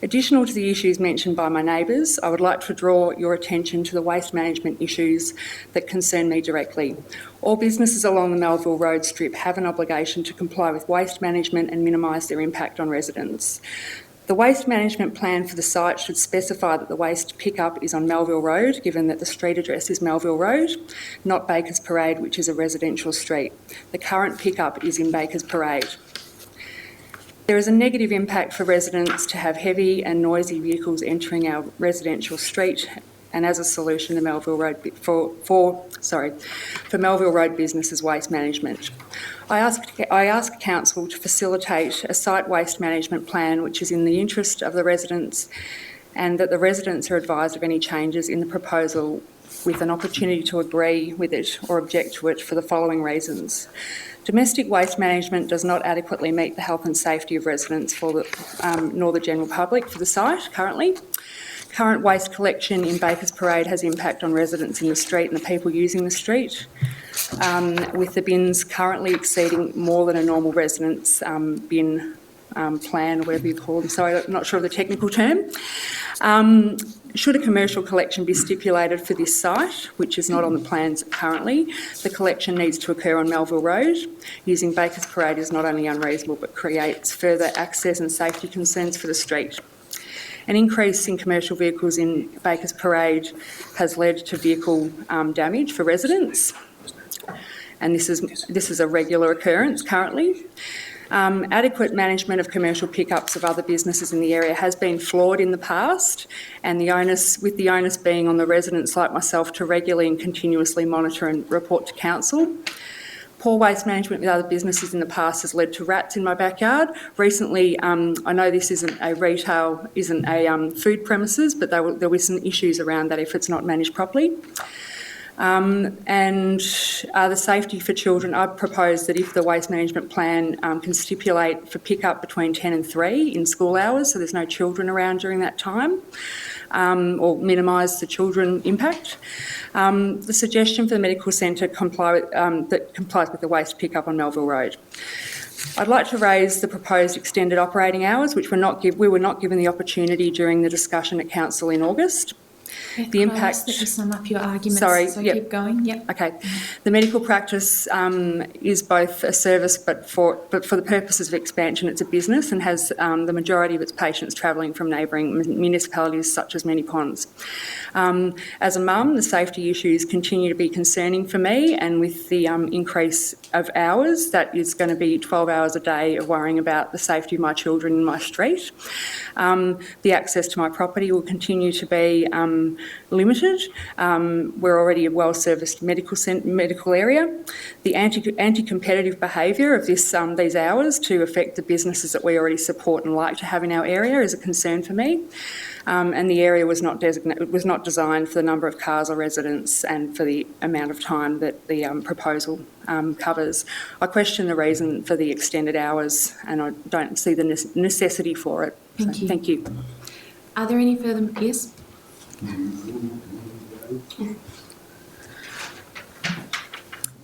Additional to the issues mentioned by my neighbours, I would like to draw your attention to the waste management issues that concern me directly. All businesses along the Melville Road strip have an obligation to comply with waste management and minimise their impact on residents. The waste management plan for the site should specify that the waste pickup is on Melville Road, given that the street address is Melville Road, not Bakers Parade, which is a residential street. The current pickup is in Bakers Parade. There is a negative impact for residents to have heavy and noisy vehicles entering our residential street, and as a solution, the Melville Road for Melville Road businesses waste management. I ask Council to facilitate a site waste management plan which is in the interest of the residents, and that the residents are advised of any changes in the proposal with an opportunity to agree with it or object to it for the following reasons. Domestic waste management does not adequately meet the health and safety of residents nor the general public for the site currently. Current waste collection in Bakers Parade has impact on residents in the street and the people using the street, with the bins currently exceeding more than a normal resident's bin plan, or whatever you call them. Sorry, I'm not sure of the technical term. Should a commercial collection be stipulated for this site, which is not on the plans currently, the collection needs to occur on Melville Road. Using Bakers Parade is not only unreasonable but creates further access and safety concerns for the street. An increase in commercial vehicles in Bakers Parade has led to vehicle damage for residents, and this is a regular occurrence currently. Adequate management of commercial pickups of other businesses in the area has been flawed in the past, and with the onus being on the residents like myself to regularly and continuously monitor and report to council. Poor waste management with other businesses in the past has led to rats in my backyard. Recently, I know this isn't a food premises, but there were some issues around that if it's not managed properly. And the safety for children, I've proposed that if the waste management plan can stipulate for pick-up between 10 and 3 in school hours, so there's no children around during that time. or minimise the children impact. The suggestion for the medical centre that complies with the waste pickup on Melville Road. I'd like to raise the proposed extended operating hours, which we were not given the opportunity during the discussion at Council in August. The impact. I ask that you sum up your arguments. Sorry, so yep. keep going. Yep. Okay. The medical practice is both a service, but for the purposes of expansion, it's a business and has the majority of its patients travelling from neighbouring municipalities such as Many Ponds. As a mum, the safety issues continue to be concerning for me, and with the increase of hours, that is going to be 12 hours a day of worrying about the safety of my children in my street. The access to my property will continue to be limited. We're already a well-serviced medical area. The anti-competitive behaviour of these hours to affect the businesses that we already support and like to have in our area is a concern for me. And the area was not designed for the number of cars or residents and for the amount of time that the proposal covers. I question the reason for the extended hours, and I don't see the necessity for it. Thank you. Thank you. Are there any further? Yes.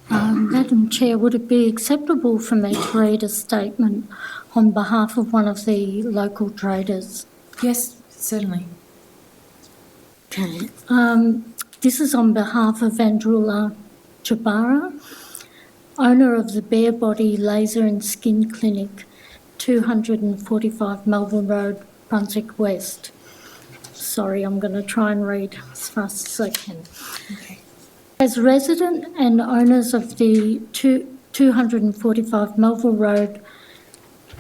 Madam Chair, would it be acceptable for me to read a statement on behalf of one of the local traders? Yes, certainly. Okay. This is on behalf of Andrula Jabara, owner of the Bare Body Laser and Skin Clinic, 245 Melbourne Road, Brunswick West. Sorry, I'm going to try and read as fast as I can. Okay. As resident and owners of the 245 Melville Road,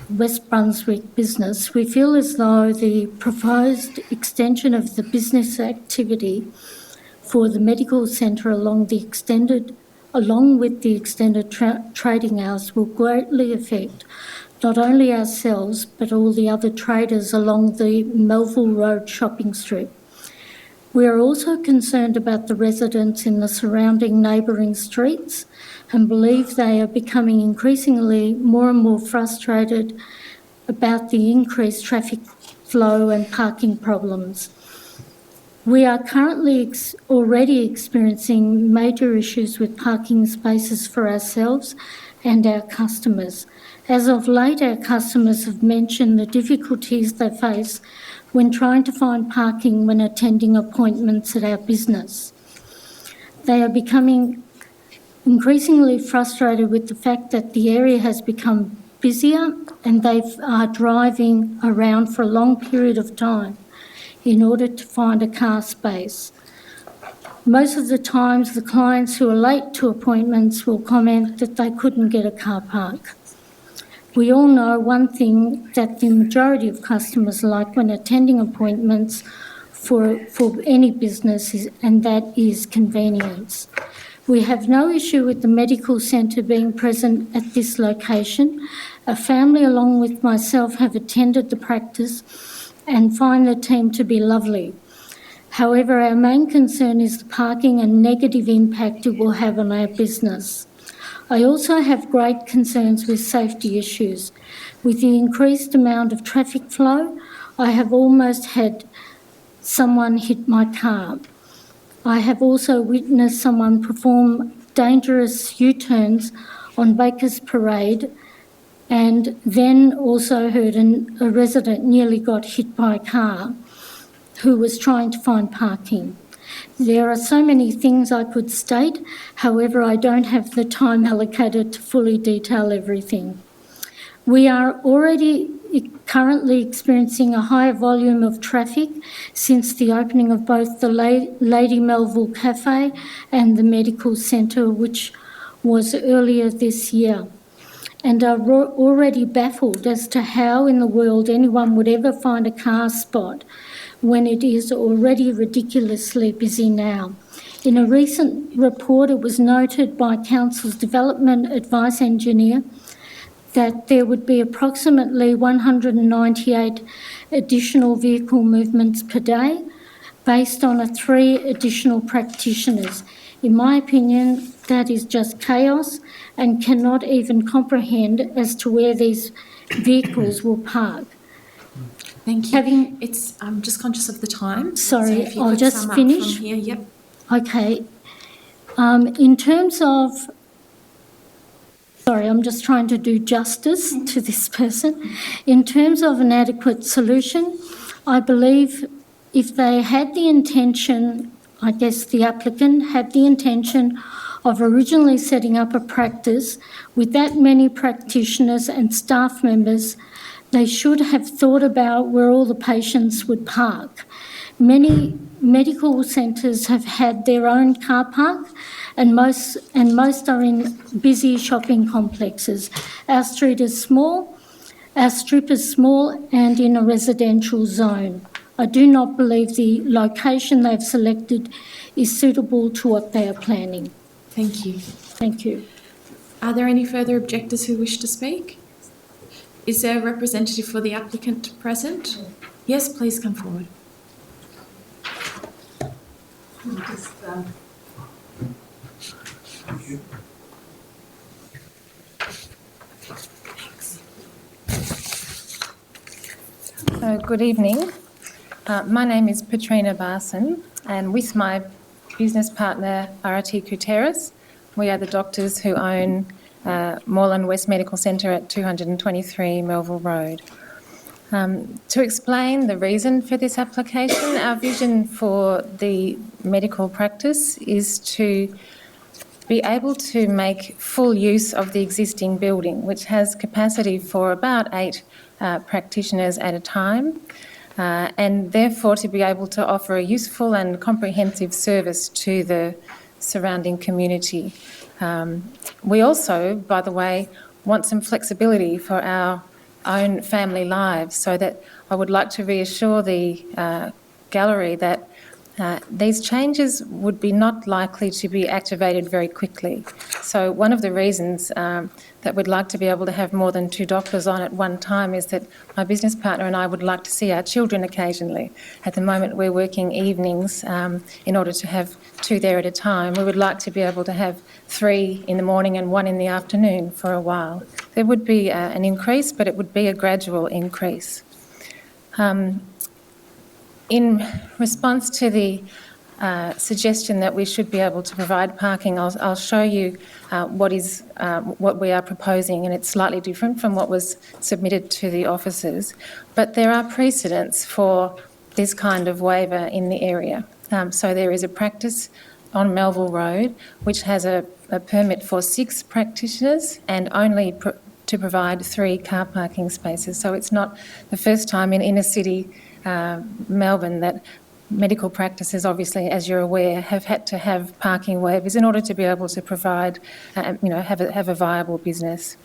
West Brunswick business, we feel as though the proposed extension of the business activity for the medical centre along with the extended trading hours will greatly affect not only ourselves but all the other traders along the Melville Road shopping strip. We are also concerned about the residents in the surrounding neighbouring streets and believe they are becoming increasingly more and more frustrated about the increased traffic flow and parking problems. We are currently already experiencing major issues with parking spaces for ourselves and our customers. As of late, our customers have mentioned the difficulties they face when trying to find parking when attending appointments at our business. They are becoming increasingly frustrated with the fact that the area has become busier and they are driving around for a long period of time in order to find a car space. Most of the times, the clients who are late to appointments will comment that they couldn't get a car park. We all know one thing that the majority of customers like when attending appointments for any business and that is convenience. We have no issue with the medical centre being present at this location. A family along with myself have attended the practice and find the team to be lovely. However, our main concern is the parking and negative impact it will have on our business. I also have great concerns with safety issues. With the increased amount of traffic flow, I have almost had someone hit my car. I have also witnessed someone perform dangerous U-turns on Baker's Parade and then also heard a resident nearly got hit by a car who was trying to find parking. There are so many things I could state, however, I don't have the time allocated to fully detail everything. We are already currently experiencing a higher volume of traffic since the opening of both the Lady Melville Cafe and the Medical Centre, which was earlier this year, and are already baffled as to how in the world anyone would ever find a car spot when it is already ridiculously busy now. In a recent report, it was noted by Council's Development Advice Engineer that there would be approximately 198 additional vehicle movements per day based on 3 additional practitioners. In my opinion, that is just chaos and cannot even comprehend as to where these vehicles will park. Thank you. I'm just conscious of the time. Sorry, so if you I'll could just sum up finish. from here. Yep. Okay. In terms of, sorry, I'm just trying to do justice to this person. In terms of an adequate solution, I believe if they had the intention, I guess the applicant had the intention of originally setting up a practice with that many practitioners and staff members, they should have thought about where all the patients would park. Many medical centres have had their own car park, and most are in busy shopping complexes. Our street is small, our strip is small and in a residential zone. I do not believe the location they've selected is suitable to what they are planning. Thank you. Thank you. Are there any further objectors who wish to speak? Is there a representative for the applicant present? Yes, please come forward. Good evening. My name is Petrina Barson, and with my business partner Arati Kuteris, we are the doctors who own Moreland West Medical Centre at 223 Melville Road. To explain the reason for this application, our vision for the medical practice is to be able to make full use of the existing building, which has capacity for about 8 practitioners at a time, and therefore to be able to offer a useful and comprehensive service to the surrounding community. We also, by the way, want some flexibility for our own family lives, so that I would like to reassure the gallery that these changes would be not likely to be activated very quickly. So one of the reasons that we'd like to be able to have more than 2 doctors on at one time is that my business partner and I would like to see our children occasionally. At the moment we're working evenings in order to have 2 there at a time. We would like to be able to have 3 in the morning and 1 in the afternoon for a while. There would be an increase, but it would be a gradual increase. In response to the suggestion that we should be able to provide parking, I'll show you what we are proposing, and it's slightly different from what was submitted to the officers. But there are precedents for this kind of waiver in the area. So there is a practice on Melville Road which has a permit for 6 practitioners and only to provide 3 car parking spaces. So it's not the first time in inner city Melbourne that medical practices, obviously, as you're aware, have had to have parking waivers in order to be able to provide, have a viable business.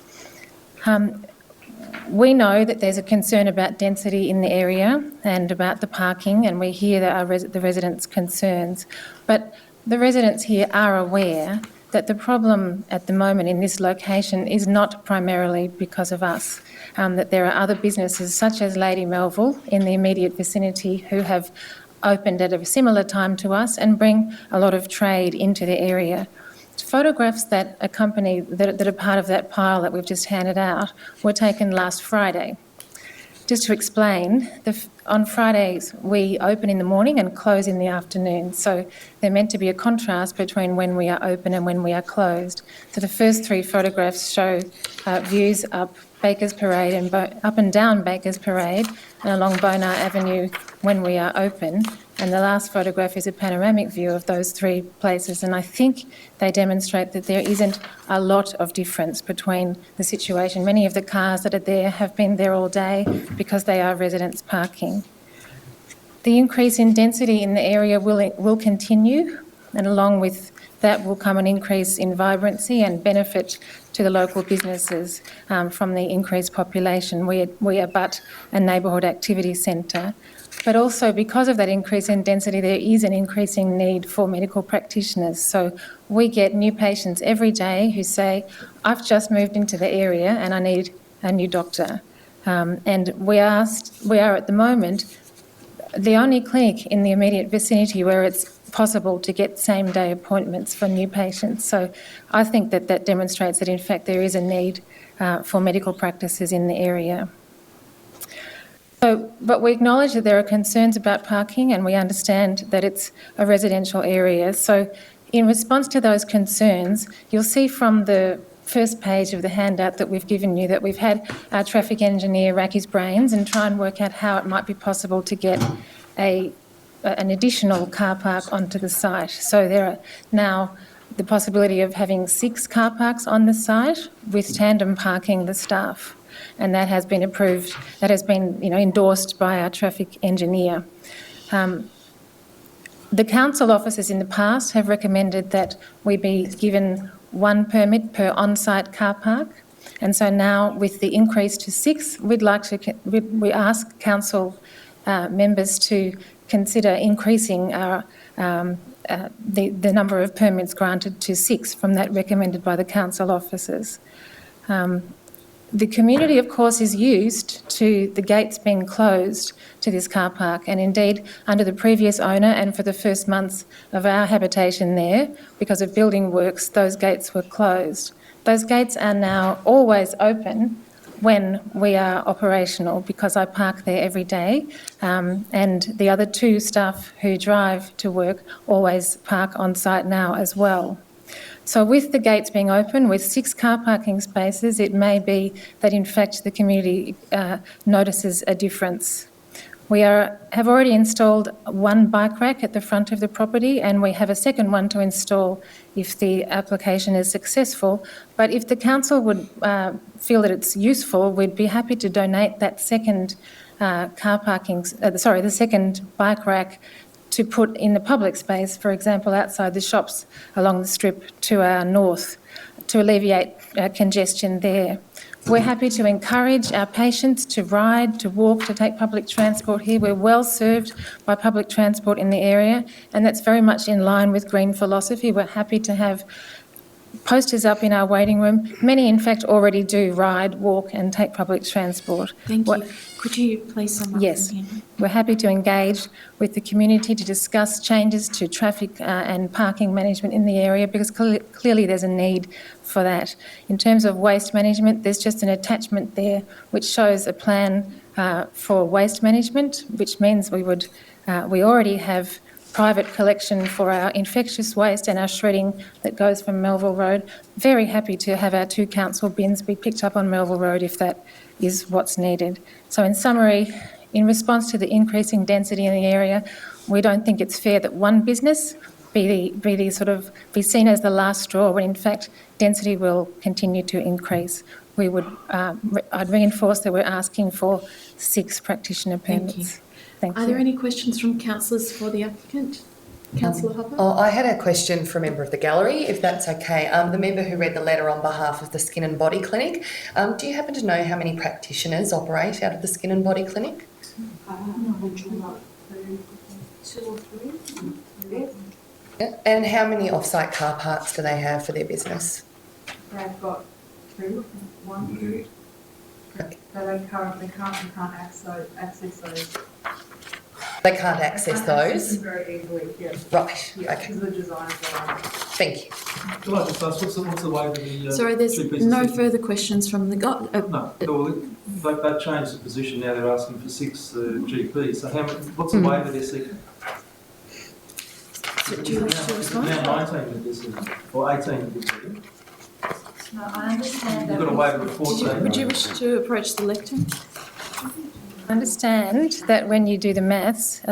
We know that there's a concern about density in the area and about the parking, and we hear the residents' concerns. But the residents here are aware that the problem at the moment in this location is not primarily because of us, that there are other businesses such as Lady Melville in the immediate vicinity who have opened at a similar time to us and bring a lot of trade into the area. Photographs that accompany, that are part of that pile that we've just handed out, were taken last Friday. Just to explain, on Fridays we open in the morning and close in the afternoon, so they're meant to be a contrast between when we are open and when we are closed. So the first 3 photographs show views up Bakers Parade and up and down Bakers Parade and along Bonar Avenue when we are open, and the last photograph is a panoramic view of those 3 places, and I think they demonstrate that there isn't a lot of difference between the situation. Many of the cars that are there have been there all day because they are residents parking. The increase in density in the area will continue, and along with that will come an increase in vibrancy and benefit to the local businesses from the increased population. We are but a neighbourhood activity centre, but also because of that increase in density there is an increasing need for medical practitioners. So we get new patients every day who say, I've just moved into the area and I need a new doctor. And we are at the moment the only clinic in the immediate vicinity where it's possible to get same-day appointments for new patients. So I think that demonstrates that in fact there is a need for medical practices in the area. But we acknowledge that there are concerns about parking and we understand that it's a residential area. So in response to those concerns, you'll see from the first page of the handout that we've given you that we've had our traffic engineer rack his brains and try and work out how it might be possible to get an additional car park onto the site. So there are now the possibility of having 6 car parks on the site with tandem parking the staff. And that has been approved, that has been endorsed by our traffic engineer. The council officers in the past have recommended that we be given 1 permit per on-site car park. And so now with the increase to 6, we ask council members to consider increasing our the number of permits granted to 6 from that recommended by the council officers. The community, of course, is used to the gates being closed to this car park, and indeed under the previous owner and for the first months of our habitation there, because of building works, those gates were closed. Those gates are now always open when we are operational, because I park there every day, and the other 2 staff who drive to work always park on site now as well. So with the gates being open, with 6 car parking spaces, it may be that in fact the community notices a difference. We have already installed 1 bike rack at the front of the property, and we have a second one to install if the application is successful. But if the council would feel that it's useful, we'd be happy to donate that second the second bike rack to put in the public space, for example, outside the shops along the strip to our north, to alleviate congestion there. We're happy to encourage our patients to ride, to walk, to take public transport here. We're well served by public transport in the area, and that's very much in line with green philosophy. We're happy to have posters up in our waiting room. Many, in fact, already do ride, walk and take public transport. Thank you. Could you please sum up? Yes. We're happy to engage with the community to discuss changes to traffic and parking management in the area, because clearly there's a need for that. In terms of waste management, there's just an attachment there which shows a plan for waste management, which means we already have private collection for our infectious waste and our shredding that goes from Melville Road. Very happy to have our 2 council bins be picked up on Melville Road if that is what's needed. So in summary, in response to the increasing density in the area, we don't think it's fair that one business be seen as the last straw when in fact density will continue to increase. I'd reinforce that we're asking for 6 practitioner permits. Thank you. Are there any questions from councillors for the applicant? Councillor Hopper? I had a question for a member of the gallery, if that's okay. The member who read the letter on behalf of the Skin and Body Clinic. Do you happen to know how many practitioners operate out of the Skin and Body Clinic? 2 or 3. Yeah. And how many off-site car parks do they have for their business? They've got 2, 1, 2. Okay. So they currently can't access those. They can't access those? Very easily, yes. Right, Yeah, okay. because the design is wrong. Thank you. Can I just ask, what's the way with the Sorry, there's 2 pieces no of- further questions from the... No, well, they've changed the position now. They're asking for 6 GPs. So what's the waiver they're seeking? Do you wish to respond? Now 19 that they're seeking, or 18 that they're seeking. No, I understand You've got a waiver of 14. Would you wish to approach the lectern? I understand that when you do the maths,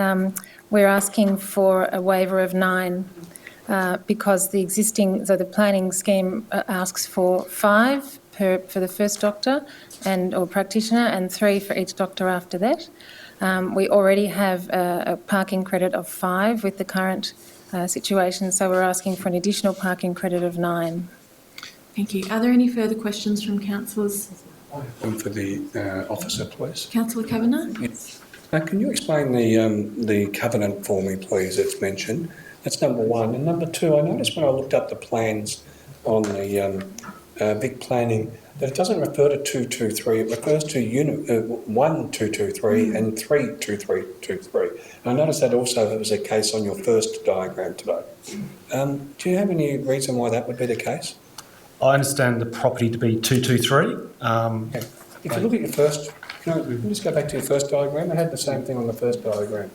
we're asking for a waiver of 9 because the planning scheme asks for 5 for the first doctor or practitioner and 3 for each doctor after that. We already have a parking credit of 5 with the current situation, so we're asking for an additional parking credit of 9. Thank you. Are there any further questions from councillors? One for the officer, please. Councillor Kavanagh? Yes. Can you explain the covenant for me, please, that's mentioned? That's number 1. And number 2, I noticed when I looked up the plans on the big planning that it doesn't refer to 223, it refers to unit 1223 and 32323. I noticed that also was a case on your first diagram today. Do you have any reason why that would be the case? I understand the property to be 223. If you look at your first Can we just go back to your first diagram? I had the same thing on the first diagram.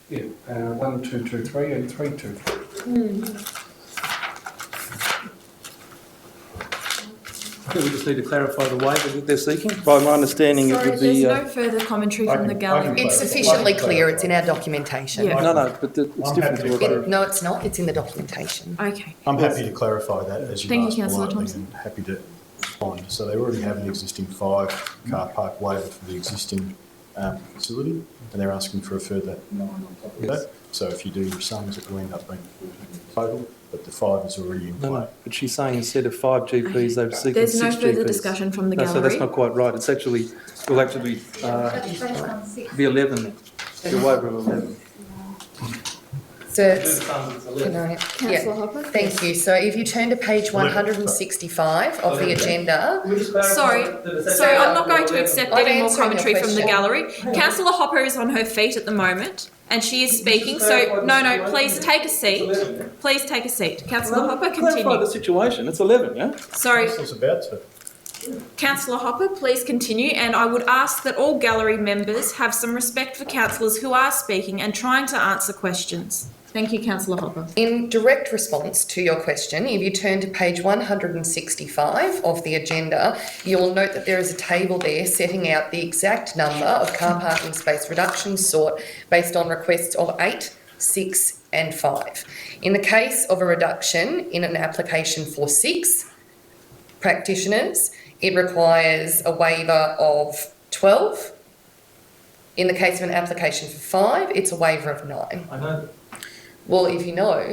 Yeah, 1, 2, 2, 3 and 3, 2, 3. I think we just need to clarify the waiver that they're seeking. By my understanding, it would be... there's no further commentary from the gallery. It's sufficiently clear, it's in our documentation. Yeah. No, but it's different to what... No, it's not, it's in the documentation. Okay. I'm happy to clarify that as you Thank you, asked Councillor politely, Thompson. and happy to respond. So they already have an existing 5-car park waiver for the existing facility, and they're asking for a further 9 on top of that. So if you do your sums, it will end up being 14 total, but the 5 is already in play. No, but she's saying instead of 5 GPs, they're seeking There's 6 no GPs. further discussion from the gallery. So that's not quite right. It's actually, will actually be 11. The waiver of 11. So, Councillor Hopper? Thank you. So if you turn to page 165 of the agenda. Sorry, so I'm not going to accept I'm any more answering your commentary from the question. gallery. Councillor Hopper is on her feet at the moment and she is speaking, so no, please take a seat. Please take a seat. Councillor Hopper, Clarify the continue. situation. It's 11, yeah? Sorry, Councillor's about to. Councillor Hopper, please continue, and I would ask that all gallery members have some respect for councillors who are speaking and trying to answer questions. Thank you, Councillor Hopper. In direct response to your question, if you turn to page 165 of the agenda, you will note that there is a table there setting out the exact number of car parking space reductions sought based on requests of 8, 6 and 5. In the case of a reduction in an application for 6 practitioners, it requires a waiver of 12. In the case of an application for 5, it's a waiver of 9. I know. Well, if you know...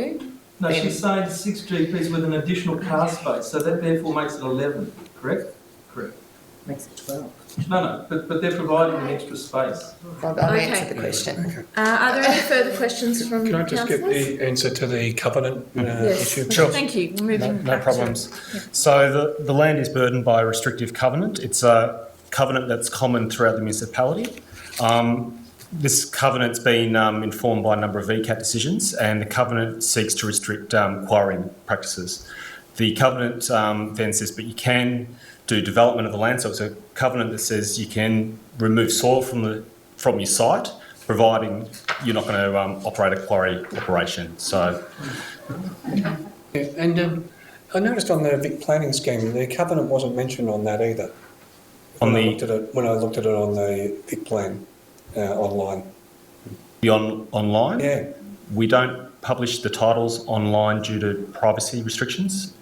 No, then- she's saying 6 GPs with an additional car space, so that therefore makes it 11, correct? Correct. Makes it 12. No, but they're providing an extra space. I've Okay. answered the question. Are there any further questions from Can I just get councillors? the answer to the covenant Yes, issue? Sure. thank you. We're moving No back to- problems. So the land is burdened by a restrictive covenant. It's a covenant that's common throughout the municipality. This covenant's been informed by a number of VCAT decisions, and the covenant seeks to restrict quarrying practices. The covenant then says, but you can do development of the land, so it's a covenant that says you can remove soil from your site, providing you're not going to operate a quarry operation. So, Yeah, and I noticed on the Vic planning scheme, the covenant wasn't mentioned on that either. When I looked at it on the Vic plan online. Online? Yeah. We don't publish the titles online due to privacy restrictions.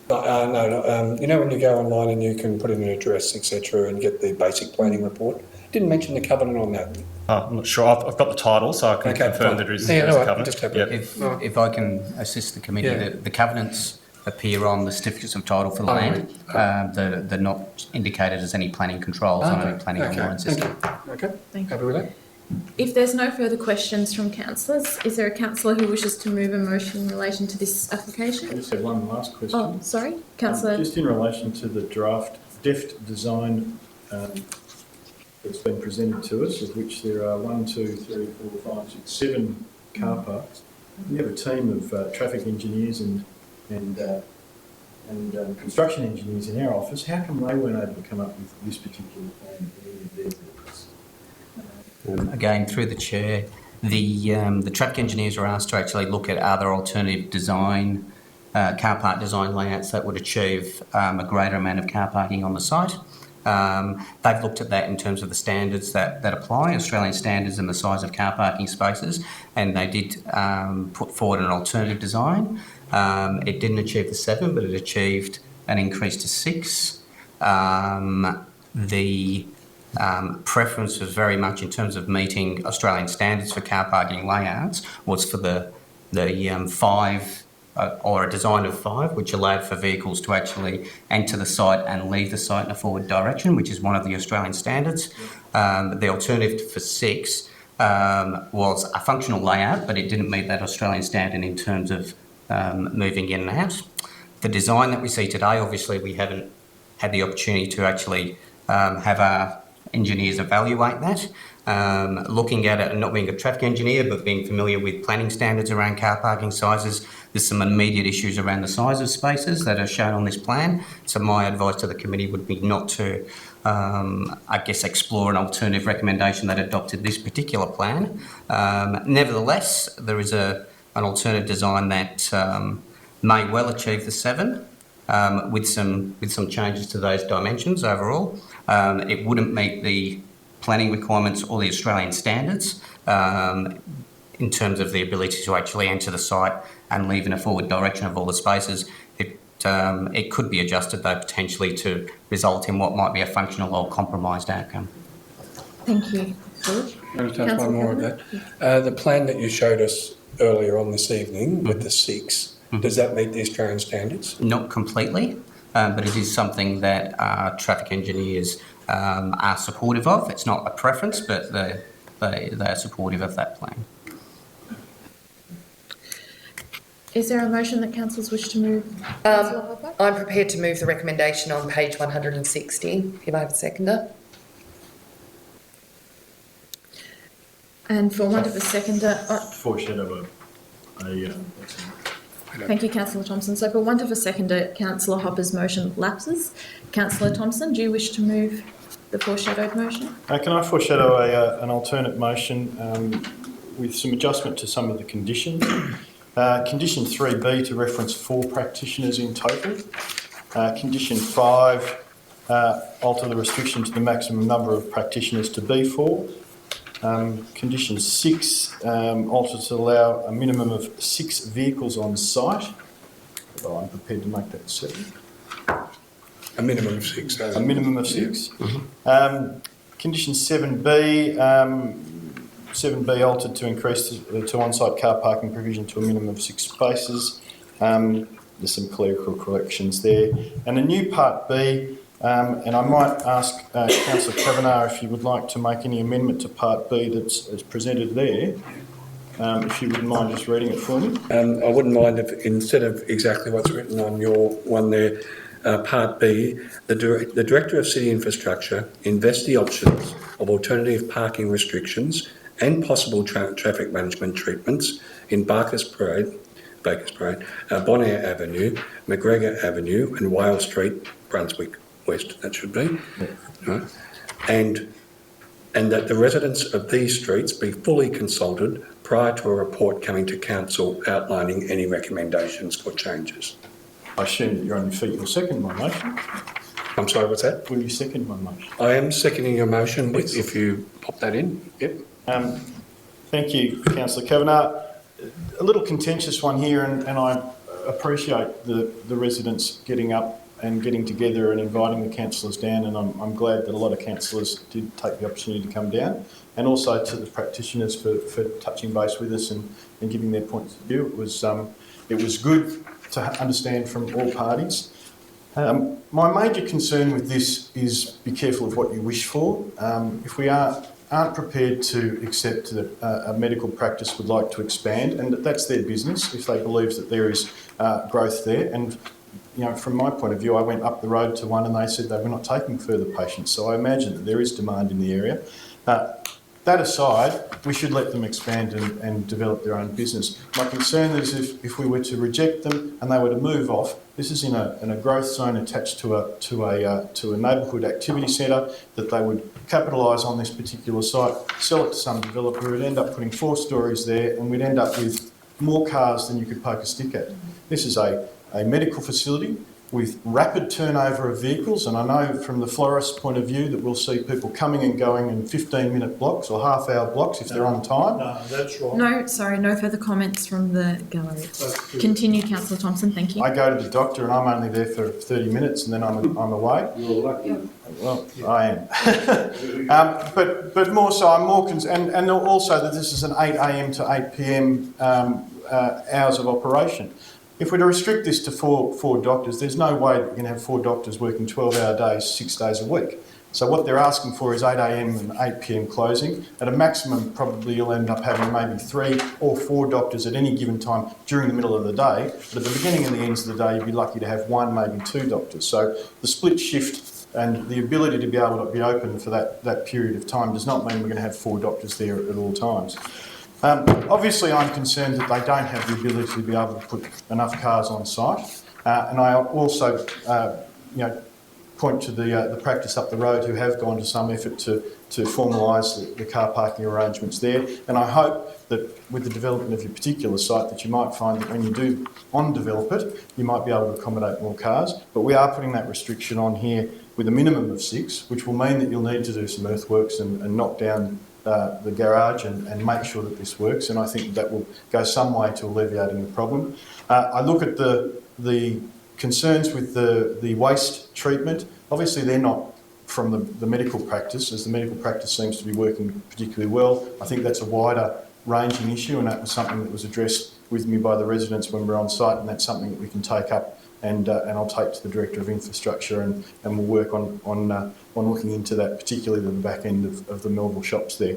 No. You know when you go online and you can put in an address, etc., and get the basic planning report? Didn't mention the covenant on that. I'm not sure. I've got the title, so I can confirm that it is a covenant. Just have Yep. If I can assist the committee, the covenants appear on the certificates of title for the land. They're not indicated as any planning controls on any planning online system. Okay, Thank you. happy with that? If there's no further questions from councillors, is there a councillor who wishes to move a motion in relation to this I application? just have one last question. Oh, sorry, councillor. Just in relation to the draft deft design that's been presented to us, of which there are 1, 2, 3, 4, 5, 6, 7 car parks. We have a team of traffic engineers and construction engineers in our office. How come they weren't able to come up with this particular plan for any of their buildings? Again, through the chair, the traffic engineers were asked to actually look at other alternative design, car park design layouts that would achieve a greater amount of car parking on the site. They've looked at that in terms of the standards that apply, Australian standards and the size of car parking spaces, and they did put forward an alternative design. It didn't achieve the 7, but it achieved an increase to 6. The preference was very much in terms of meeting Australian standards for car parking layouts was for the 5 or a design of 5, which allowed for vehicles to actually enter the site and leave the site in a forward direction, which is one of the Australian standards. The alternative for 6 was a functional layout, but it didn't meet that Australian standard in terms of moving in and out. The design that we see today, obviously we haven't had the opportunity to actually have our engineers evaluate that, looking at it and not being a traffic engineer, but being familiar with planning standards around car parking sizes, there's some immediate issues around the size of spaces that are shown on this plan. So my advice to the committee would be not to, explore an alternative recommendation that adopted this particular plan. Nevertheless, there is an alternative design that may well achieve the 7 with some changes to those dimensions overall. It wouldn't meet the planning requirements or the Australian standards in terms of the ability to actually enter the site and leave in a forward direction of all the spaces. It could be adjusted though potentially to result in what might be a functional or compromised outcome. Thank you, George. Can I just ask one more of that? The plan that you showed us earlier on this evening with the 6, does that meet the Australian standards? Not completely, but it is something that traffic engineers are supportive of. It's not a preference, but they are supportive of that plan. Is there a motion that councillors wish to move? Councillor Hopper? I'm prepared to move the recommendation on page 160, if you may have a seconder. And for want of a seconder... Foreshadow Thank you, Councillor Thompson. So for want of a seconder, Councillor Hopper's motion lapses. Councillor Thompson, do you wish to move the foreshadowed motion? Can I foreshadow an alternate motion with some adjustment to some of the conditions? Condition 3B to reference 4 practitioners in total. Condition 5, alter the restriction to the maximum number of practitioners to be 4. Condition 6, alter to allow a minimum of 6 vehicles on site. Although I'm prepared to make that 7. A minimum of 6. A minimum of 6. Condition 7B, 7B altered to increase to on-site car parking provision to a minimum of 6 spaces. There's some clerical corrections there. And a new Part B, and I might ask Councillor Kavanagh if you would like to make any amendment to Part B that's presented there. If you wouldn't mind just reading it for me. I wouldn't mind if instead of exactly what's written on your one there, Part B, the Director of City Infrastructure invest the options of alternative parking restrictions and possible traffic management treatments in Bakers Parade, Bonaire Avenue, McGregor Avenue and Wales Street, Brunswick West, that should be. Yeah. Right. And that the residents of these streets be fully consulted prior to a report coming to Council outlining any recommendations for changes. I assume that you're on your feet. You'll second my motion. I'm sorry, what's that? Will you second my motion? I am seconding your motion if you pop that in. Yep. Thank you, Councillor Kavanagh. A little contentious one here, and I appreciate the residents getting up and getting together and inviting the councillors down, and I'm glad that a lot of councillors did take the opportunity to come down, and also to the practitioners for touching base with us and giving their points of view. It was good to understand from all parties. My major concern with this is be careful of what you wish for. If we aren't prepared to accept that a medical practice would like to expand, and that's their business if they believe that there is growth there. And you know, from my point of view, I went up the road to one and they said they were not taking further patients. So I imagine that there is demand in the area. That aside, we should let them expand and develop their own business. My concern is if we were to reject them and they were to move off, this is in a growth zone attached to a neighbourhood activity centre, that they would capitalise on this particular site, sell it to some developer, who'd end up putting 4 stories there, and we'd end up with more cars than you could poke a stick at. This is a medical facility with rapid turnover of vehicles, and I know from the florist's point of view that we'll see people coming and going in 15-minute blocks or half-hour blocks if they're on time. No, that's right. No, sorry, no further comments from the gallery. Continue, Councillor Thompson, thank you. I go to the doctor and I'm only there for 30 minutes and then I'm away. You're lucky. Well, I am. But more so, I'm more concerned, and also that this is an 8 a.m. to 8 p.m. Hours of operation. If we're to restrict this to four doctors, there's no way that you're going to have 4 doctors working 12-hour days, 6 days a week. So what they're asking for is 8 a.m. and 8 p.m. closing. At a maximum, probably you'll end up having maybe 3 or 4 doctors at any given time during the middle of the day. But at the beginning and the ends of the day, you'd be lucky to have 1, maybe 2 doctors. So the split shift And the ability to be able to be open for that period of time does not mean we're going to have 4 doctors there at all times. Obviously, I'm concerned that they don't have the ability to be able to put enough cars on site. And I also, point to the practice up the road who have gone to some effort to formalise the car parking arrangements there. And I hope that with the development of your particular site that you might find that when you do on-develop it, you might be able to accommodate more cars. But we are putting that restriction on here with a minimum of 6, which will mean that you'll need to do some earthworks and knock down the garage and make sure that this works. And I think that will go some way to alleviating the problem. I look at the concerns with the waste treatment. Obviously, they're not from the medical practice, as the medical practice seems to be working particularly well. I think that's a wider ranging issue, and that was something that was addressed with me by the residents when we were on site, and that's something that we can take up and I'll take to the Director of Infrastructure and we'll work on looking into that, particularly the back end of the Melville shops there.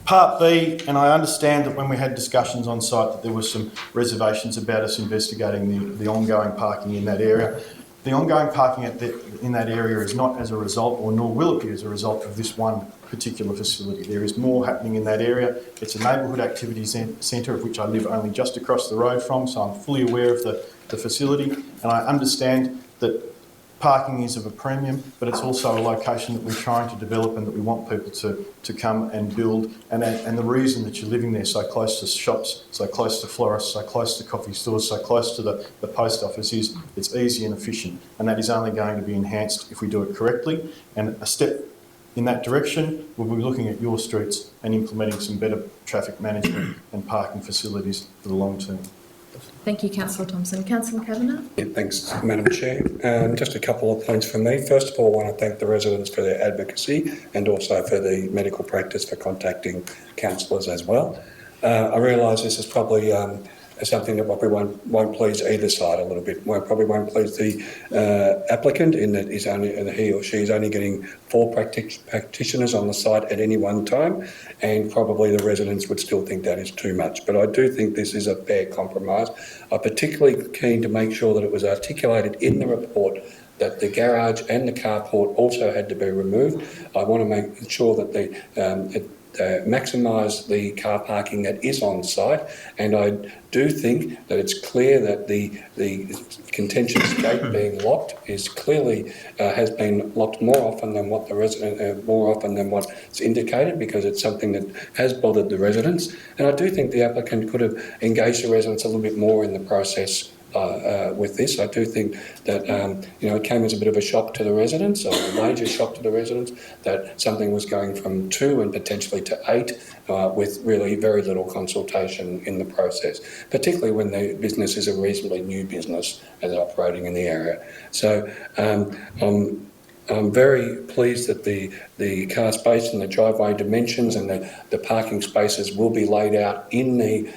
Part B, and I understand that when we had discussions on site that there were some reservations about us investigating the ongoing parking in that area. The ongoing parking in that area is not as a result, or nor will it be as a result of this one particular facility. There is more happening in that area. It's a neighbourhood activity centre of which I live only just across the road from, so I'm fully aware of the facility, and I understand that parking is of a premium, but it's also a location that we're trying to develop and that we want people to come and build. And the reason that you're living there so close to shops, so close to florists, so close to coffee stores, so close to the post office is it's easy and efficient. And that is only going to be enhanced if we do it correctly. And a step in that direction, we'll be looking at your streets and implementing some better traffic management and parking facilities for the long term. Thank you, Councillor Thompson. Councillor Kavanagh? Yeah, thanks, Madam Chair. Just a couple of points from me. First of all, I want to thank the residents for their advocacy and also for the medical practice for contacting councillors as well. I realise this is probably something that probably won't please either side a little bit. Probably won't please the applicant in that he or she is only getting 4 practitioners on the site at any one time, and probably the residents would still think that is too much. But I do think this is a fair compromise. I'm particularly keen to make sure that it was articulated in the report that the garage and the carport also had to be removed. I want to make sure that maximise the car parking that is on site, and I do think that it's clear that the contentious gate being locked is clearly has been locked more often than what the what's indicated, because it's something that has bothered the residents. And I do think the applicant could have engaged the residents a little bit more in the process with this. I do think that it came as a bit of a shock to the residents, or a major shock to the residents, that something was going from 2 and potentially to 8 with really very little consultation in the process, particularly when the business is a reasonably new business as operating in the area. So I'm very pleased that the car space and the driveway dimensions and the parking spaces will be laid out in the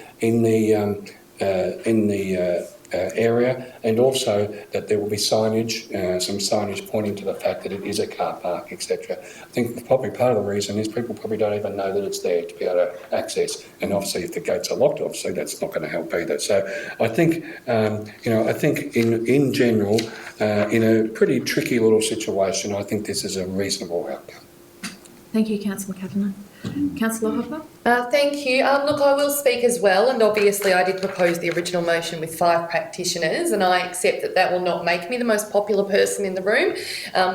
area, and also that there will be signage, some signage pointing to the fact that it is a car park, etc. I think probably part of the reason is people probably don't even know that it's there to be able to access, and obviously if the gates are locked, obviously that's not going to help either. So I think, I think in general, in a pretty tricky little situation, I think this is a reasonable outcome. Thank you, Councillor Kavanagh. Councillor Hopper? Thank you. Look, I will speak as well, and obviously I did propose the original motion with 5 practitioners, and I accept that that will not make me the most popular person in the room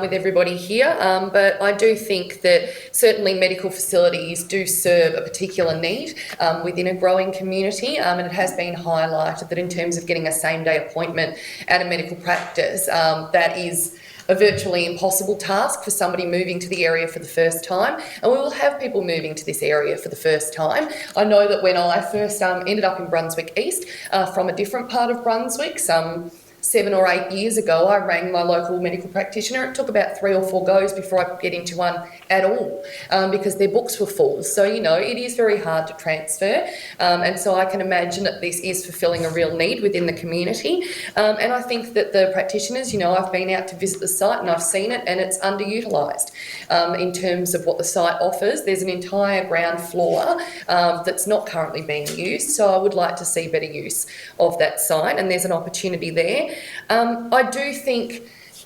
with everybody here, but I do think that certainly medical facilities do serve a particular need within a growing community, and it has been highlighted that in terms of getting a same-day appointment at a medical practice, that is a virtually impossible task for somebody moving to the area for the first time, and we will have people moving to this area for the first time. I know that when I first ended up in Brunswick East from a different part of Brunswick, some 7 or 8 years ago, I rang my local medical practitioner. It took about 3 or 4 goes before I could get into one at all because their books were full. So, it is very hard to transfer. And so I can imagine that this is fulfilling a real need within the community. And I think that the practitioners, I've been out to visit the site and I've seen it, and it's underutilised in terms of what the site offers. There's an entire ground floor that's not currently being used. So I would like to see better use of that site, and there's an opportunity there. I do think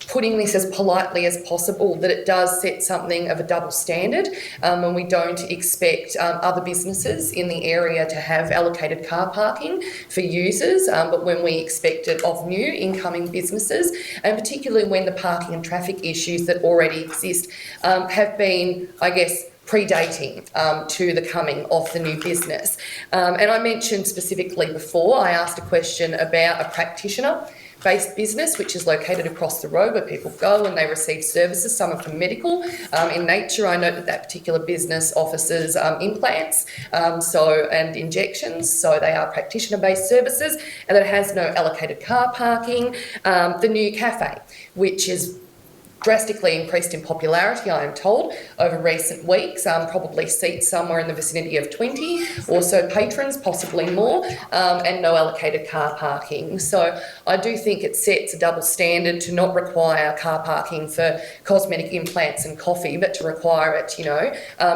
putting this as politely as possible, that it does set something of a double standard, and we don't expect other businesses in the area to have allocated car parking for users, but when we expect it of new incoming businesses, and particularly when the parking and traffic issues that already exist have been, I guess, predating to the coming of the new business. And I mentioned specifically before, I asked a question about a practitioner-based business which is located across the road where people go and they receive services, some of them medical in nature. I note that that particular business offers implants and injections, so they are practitioner-based services, and it has no allocated car parking. The new cafe, which is drastically increased in popularity, I am told, over recent weeks, probably seats somewhere in the vicinity of 20 or so patrons, possibly more, and no allocated car parking. So I do think it sets a double standard to not require car parking for cosmetic implants and coffee, but to require it,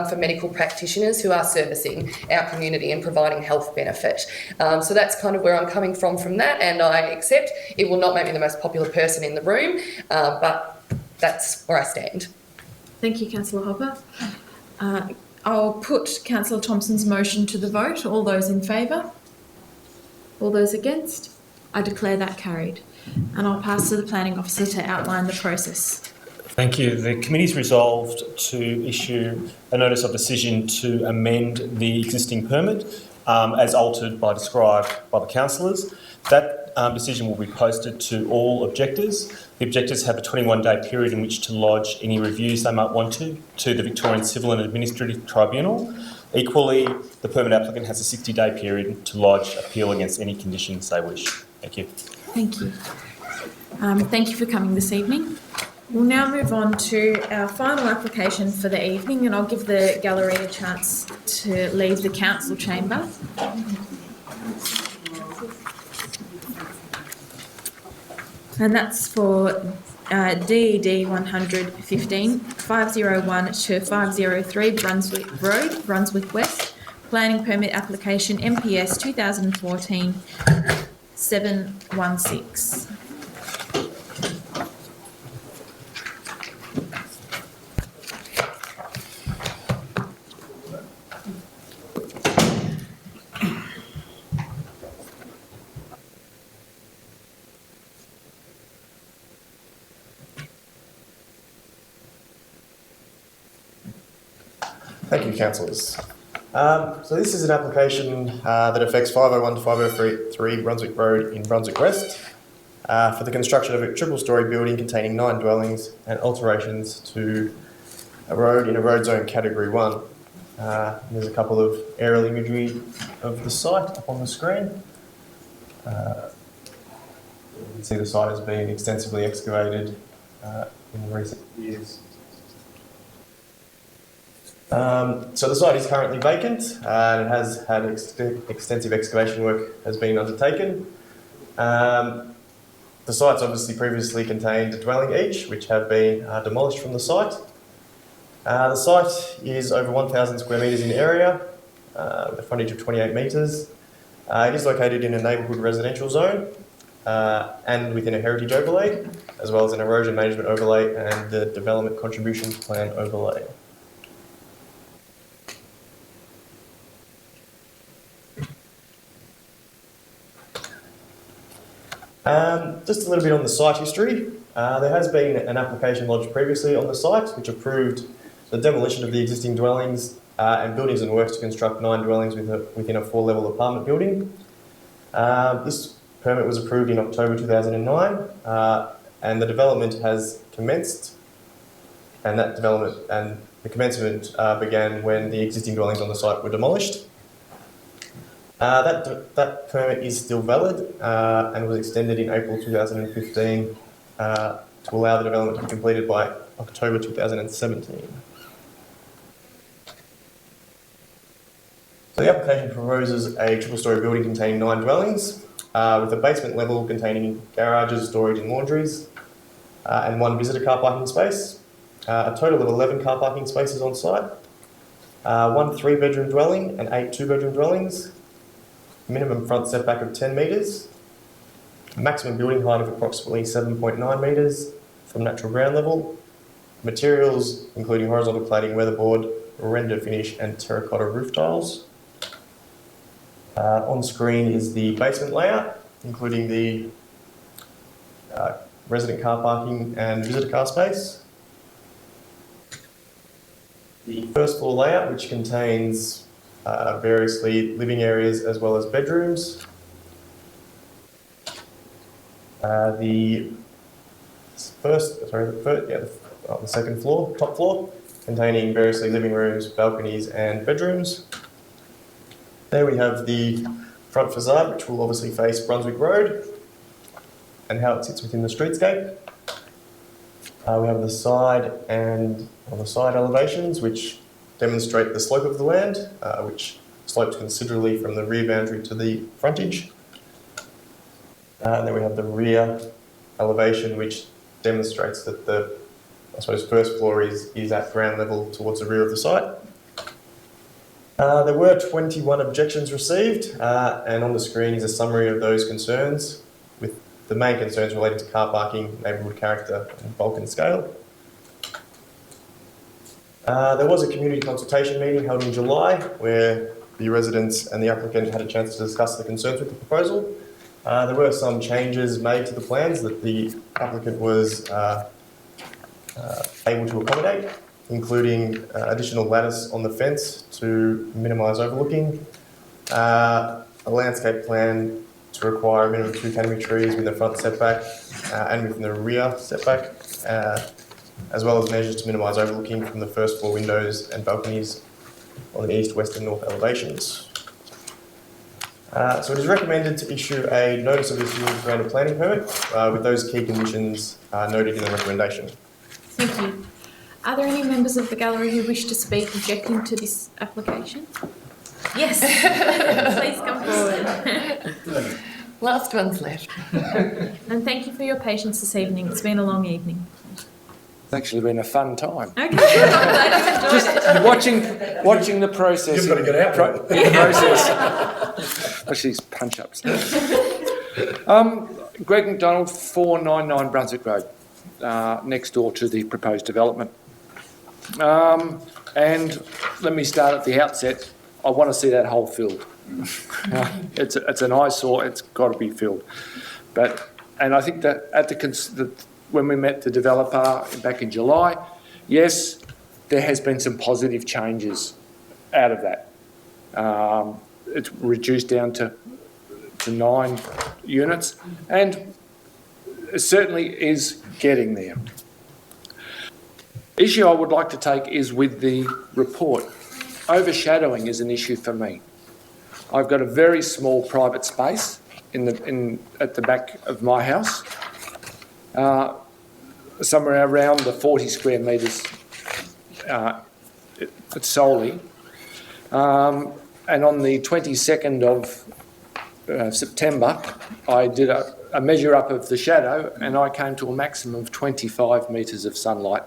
for medical practitioners who are servicing our community and providing health benefit. So that's kind of where I'm coming from that, and I accept it will not make me the most popular person in the room, but that's where I stand. Thank you, Councillor Hopper. I'll put Councillor Thompson's motion to the vote. All those in favour? All those against? I declare that carried. And I'll pass to the Planning Officer to outline the process. Thank you. The committee's resolved to issue a notice of decision to amend the existing permit as altered by described by the councillors. That decision will be posted to all objectors. The objectors have a 21-day period in which to lodge any reviews they might want to the Victorian Civil and Administrative Tribunal. Equally, the permit applicant has a 60-day period to lodge appeal against any conditions they wish. Thank you. Thank you. Thank you for coming this evening. We'll now move on to our final application for the evening, and I'll give the gallery a chance to leave the council chamber. And that's for DED 115 501 to 503 Brunswick Road, Brunswick West. Planning permit application MPS 2014 716. Thank you, councillors. So this is an application that affects 501 to 503 Brunswick Road in Brunswick West for the construction of a triple-storey building containing 9 dwellings and alterations to a road in a road zone category 1. There's a couple of aerial imagery of the site up on the screen. You can see the site has been extensively excavated in recent years. So the site is currently vacant and it has had extensive excavation work has been undertaken. The site's obviously previously contained a dwelling each, which have been demolished from the site. The site is over 1,000 square metres in area with a frontage of 28 metres. It is located in a neighbourhood residential zone and within a heritage overlay, as well as an erosion management overlay and the development contributions plan overlay. Just a little bit on the site history. There has been an application lodged previously on the site which approved the demolition of the existing dwellings and buildings and works to construct 9 dwellings within a 4-level apartment building. This permit was approved in October 2009 and the development has commenced, and the commencement began when the existing dwellings on the site were demolished. That permit is still valid and was extended in April 2015 to allow the development to be completed by October 2017. So the application proposes a triple-storey building containing 9 dwellings with a basement level containing garages, storage and laundries and 1 visitor car parking space. A total of 11 car parking spaces on site, 1 3-bedroom dwelling and 8 2-bedroom dwellings. Minimum front setback of 10 metres, maximum building height of approximately 7.9 metres, from natural ground level. Materials including horizontal cladding, weatherboard, render finish and terracotta roof tiles. On screen is the basement layout, including the resident car parking and visitor car space. The first floor layout, which contains variously living areas as well as bedrooms. The second floor, top floor, containing variously living rooms, balconies and bedrooms. There we have the front facade, which will obviously face Brunswick Road and how it sits within the streetscape. We have the side elevations, which demonstrate the slope of the land, which slopes considerably from the rear boundary to the frontage. And then we have the rear elevation, which demonstrates that the, first floor is at ground level towards the rear of the site. There were 21 objections received, and on the screen is a summary of those concerns, with the main concerns relating to car parking, neighbourhood character and bulk and scale. There was a community consultation meeting held in July where the residents and the applicant had a chance to discuss the concerns with the proposal. There were some changes made to the plans that the applicant was able to accommodate, including additional lattice on the fence to minimise overlooking, a landscape plan to require a minimum of 2 canopy trees within the front setback and within the rear setback, as well as measures to minimise overlooking from the first floor windows and balconies on the east, west and north elevations. So it is recommended to issue a notice of issue to grant a planning permit with those key conditions noted in the recommendation. Thank you. Are there any members of the gallery who wish to speak objecting to this application? Yes, please come forward. Last one's left. And thank you for your patience this evening. It's been a long evening. It's actually been a fun time. Okay, good. I'm glad you enjoyed Just watching the process. You've got to get out. Process. Watch these punch-ups. Greg McDonald, 499 Brunswick Road, next door to the proposed development. And let me start at the outset. I want to see that hole filled. It's an eyesore. It's got to be filled. And I think that at when we met the developer back in July, yes, there has been some positive changes out of that. It's reduced down to 9 units, and it certainly is getting there. Issue I would like to take is with the report. Overshadowing is an issue for me. I've got a very small private space at the back of my house, somewhere around the 40 square metres solely. And on the 22nd of September, I did a measure up of the shadow, and I came to a maximum of 25 metres of sunlight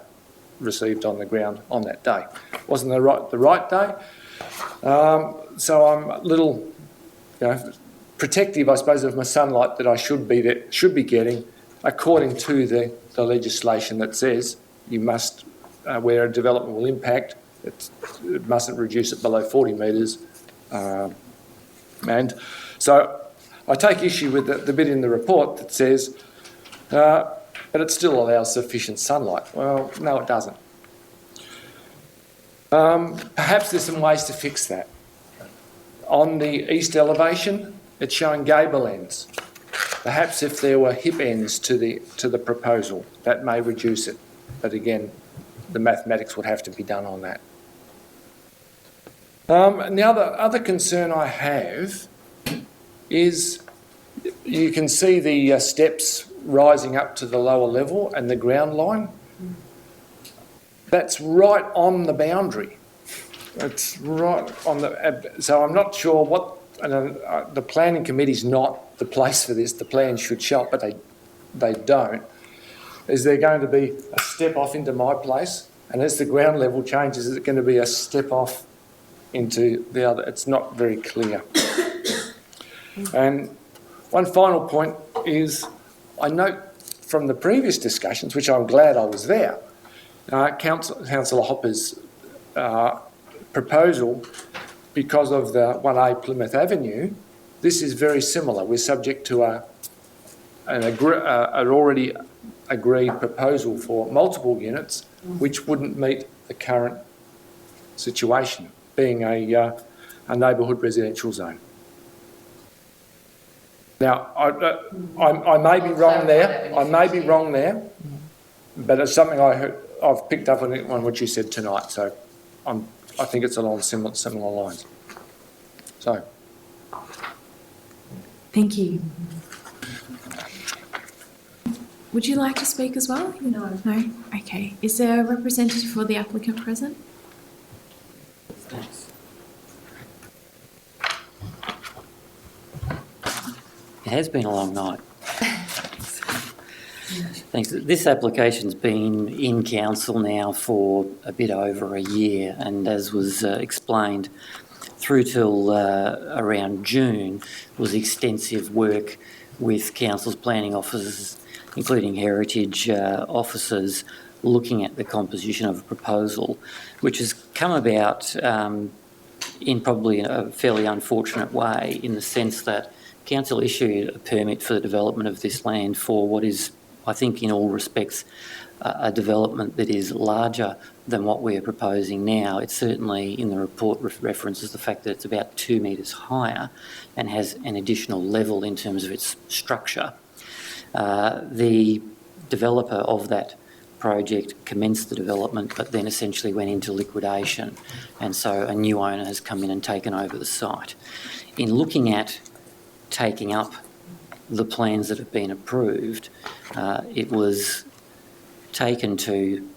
received on the ground on that day. Wasn't the right day, so I'm a little, protective, I suppose, of my sunlight that I should be getting, according to the legislation that says you must, where a development will impact, it mustn't reduce it below 40 metres. And so I take issue with the bit in the report that says, but it still allows sufficient sunlight. Well, no, it doesn't. Perhaps there's some ways to fix that. On the east elevation, it's showing gable ends. Perhaps if there were hip ends to the proposal, that may reduce it. But again, the mathematics would have to be done on that. And the other concern I have is you can see the steps rising up to the lower level and the ground line. That's right on the boundary. It's right on the... So I'm not sure what... the planning committee's not the place for this. The plan should show it, but they don't. Is there going to be a step off into my place? And as the ground level changes, is it going to be a step off into the other? It's not very clear. And one final point is, I note from the previous discussions, which I'm glad I was there, Councillor Hopper's proposal, because of the 1A Plymouth Avenue, this is very similar. We're subject to an already agreed proposal for multiple units, which wouldn't meet the current situation, being a neighbourhood residential zone. Now, I may be wrong there. I may be wrong there, but it's something I've picked up on what you said tonight. So, I think it's along similar lines. So, Thank you. Would you like to speak as well? No. No? Okay. Is there a representative for the applicant present? It has been a long night. Thanks. This application's been in council now for a bit over a year, and as was explained, through till around June was extensive work with council's planning officers, including heritage officers, looking at the composition of a proposal, which has come about in probably a fairly unfortunate way, in the sense that council issued a permit for the development of this land for what is, I think, in all respects, a development that is larger than what we're proposing now. It's certainly, in the report, references the fact that it's about 2 metres higher and has an additional level in terms of its structure. The developer of that project commenced the development, but then essentially went into liquidation, and so a new owner has come in and taken over the site. In looking at taking up the plans that have been approved, it was taken to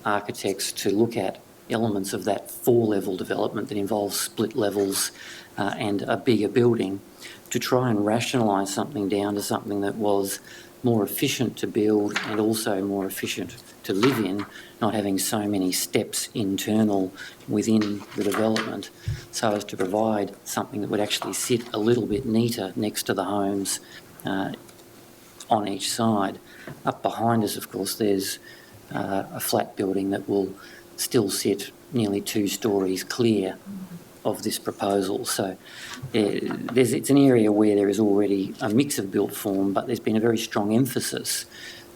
architects to look at elements of that 4-level development that involves split levels and a bigger building, to try and rationalise something down to something that was more efficient to build and also more efficient to live in, not having so many steps internal within the development, so as to provide something that would actually sit a little bit neater next to the homes on each side. Up behind us, of course, there's a flat building that will still sit nearly 2 stories clear of this proposal. So it's an area where there is already a mix of built form, but there's been a very strong emphasis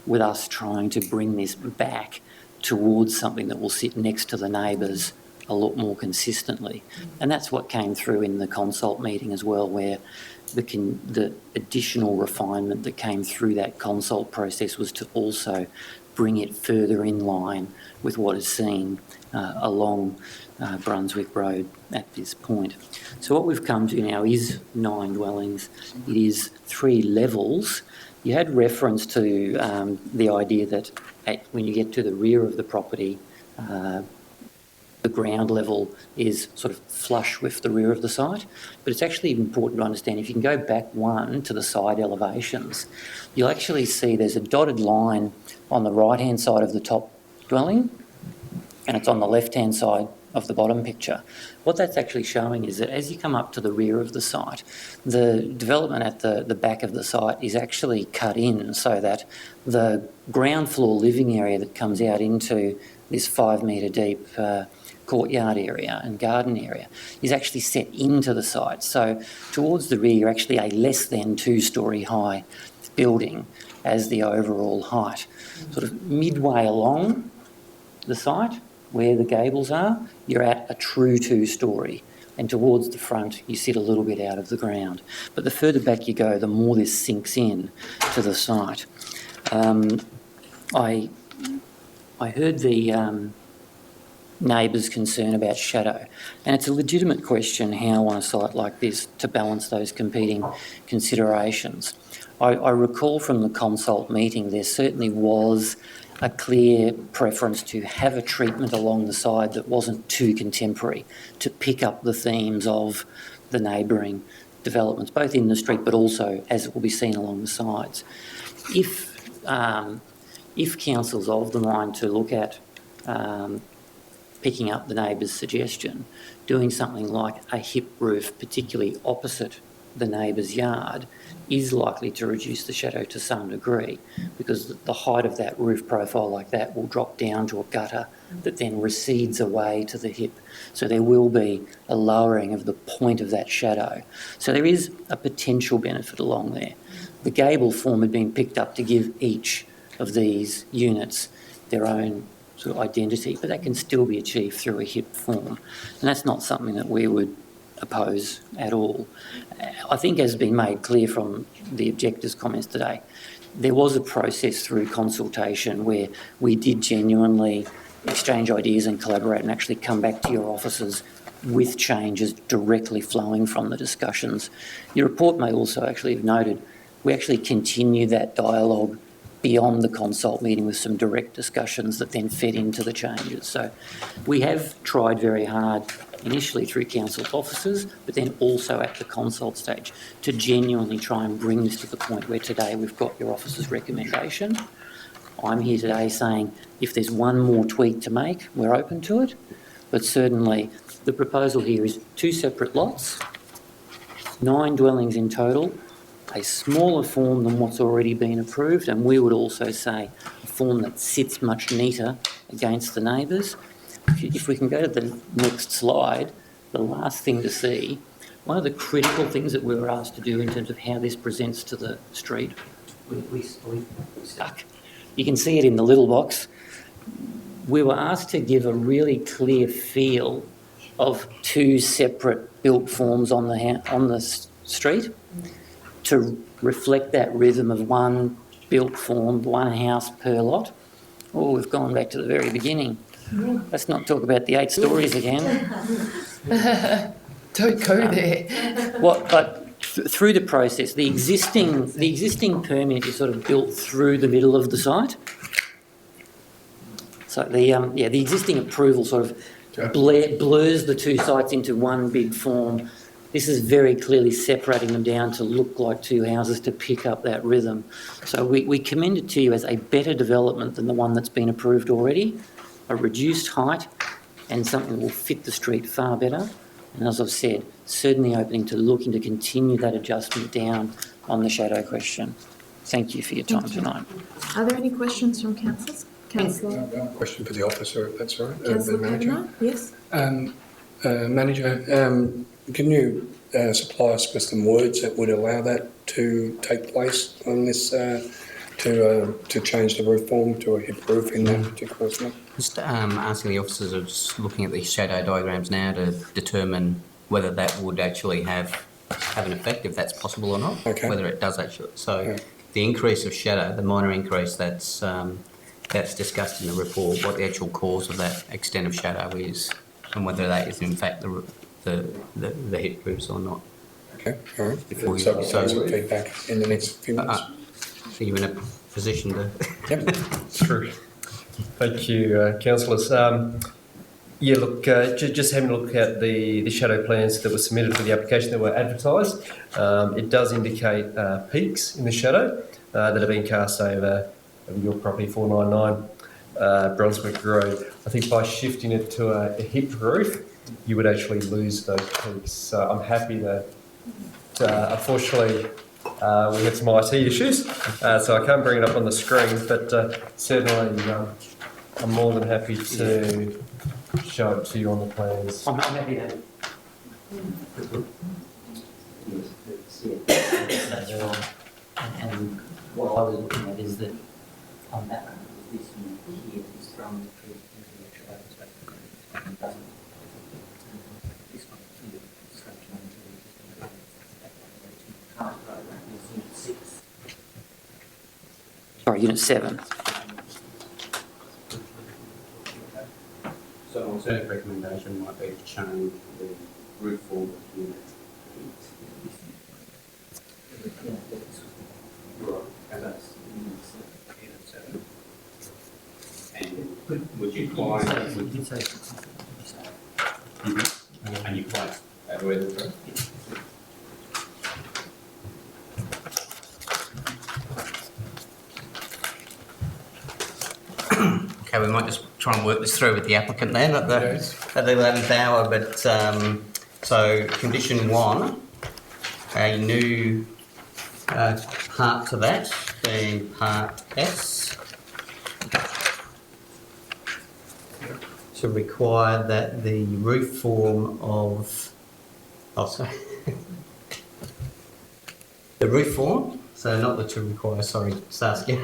with us trying to bring this back towards something that will sit next to the neighbours a lot more consistently. And that's what came through in the consult meeting as well, where the additional refinement that came through that consult process was to also bring it further in line with what is seen along Brunswick Road at this point. So what we've come to now is 9 dwellings. It is 3 levels. You had reference to the idea that when you get to the rear of the property, the ground level is sort of flush with the rear of the site. But it's actually important to understand, if you can go back 1 to the side elevations, you'll actually see there's a dotted line on the right-hand side of the top dwelling, and it's on the left-hand side of the bottom picture. What that's actually showing is that as you come up to the rear of the site, the development at the back of the site is actually cut in so that the ground floor living area that comes out into this 5 metre deep courtyard area and garden area is actually set into the site. So towards the rear, you're actually a less than 2-storey high building as the overall height. Sort of midway along the site, where the gables are, you're at a true 2-storey, and towards the front you sit a little bit out of the ground. But the further back you go, the more this sinks in to the site. I heard the neighbours' concern about shadow, and it's a legitimate question how on a site like this to balance those competing considerations. I recall from the consult meeting there certainly was a clear preference to have a treatment along the side that wasn't too contemporary, to pick up the themes of the neighbouring developments, both in the street but also as it will be seen along the sides. If council's of the mind to look at picking up the neighbour's suggestion, doing something like a hip roof, particularly opposite the neighbour's yard is likely to reduce the shadow to some degree, because the height of that roof profile like that will drop down to a gutter that then recedes away to the hip. So there will be a lowering of the point of that shadow. So there is a potential benefit along there. The gable form had been picked up to give each of these units their own sort of identity, but that can still be achieved through a hip form. And that's not something that we would oppose at all. I think, as has been made clear from the objectors' comments today, there was a process through consultation where we did genuinely exchange ideas and collaborate and actually come back to your offices with changes directly flowing from the discussions. Your report may also actually have noted we actually continue that dialogue beyond the consult meeting with some direct discussions that then fed into the changes. So we have tried very hard initially through council officers, but then also at the consult stage to genuinely try and bring this to the point where today we've got your officer's recommendation. I'm here today saying if there's one more tweak to make, we're open to it, but certainly the proposal here is 2 separate lots, 9 dwellings in total, a smaller form than what's already been approved, and we would also say a form that sits much neater against the neighbours. If we can go to the next slide, the last thing to see, one of the critical things that we were asked to do in terms of how this presents to the street, we stuck. You can see it in the little box. We were asked to give a really clear feel of 2 separate built forms on the street to reflect that rhythm of one built form, one house per lot. Oh, we've gone back to the very beginning. Let's not talk about the 8 stories again. Don't go there. But through the process, the existing permit is sort of built through the middle of the site. So the existing approval sort of blurs the 2 sites into one big form. This is very clearly separating them down to look like 2 houses to pick up that rhythm. So we commend it to you as a better development than the one that's been approved already, a reduced height and something that will fit the street far better. And as I've said, certainly opening to looking to continue that adjustment down on the shadow question. Thank you for your time tonight. Are there any questions from councillors? Councillor? Question for the officer, if that's all right. Councillor the manager. Kavanagh? Yes. Manager, can you supply us with some words that would allow that to take place on this, to change the roof form to a hip roof in that particular spot? Just asking the officers of just looking at the shadow diagrams now to determine whether that would actually have an effect, if that's possible or not. Okay. Whether it does actually. So the increase of shadow, the minor increase that's discussed in the report, what the actual cause of that extent of shadow is, and whether that is in fact the hip roofs or not. Okay, all right. Before So we'll get some feedback in the next few minutes. Are you in a position to? Yep. True. Thank you, councillors. Just having a look at the shadow plans that were submitted for the application that were advertised, it does indicate peaks in the shadow that have been cast over your property 499 Brunswick Road. I think by shifting it to a hipped roof, you would actually lose those peaks. So I'm happy that, unfortunately, we had some IT issues, so I can't bring it up on the screen, but certainly I'm more than happy to show it to you on the plans. I'm happy to. And what I was looking at is that on that one, this one here is from the tree into the actual open space. It doesn't. This one here is structure into the current program is unit 6. Sorry, unit 7. So an alternative recommendation might be to change the roof form of unit 8. Right, and that's unit 7. And would you apply? And you place that where the roof? Okay, we might just try and work this through with the applicant then at the 11th hour. But so condition 1 a new part to that, being Part S, to require that the roof form of, the roof form, so not the to require, sorry, Saskia.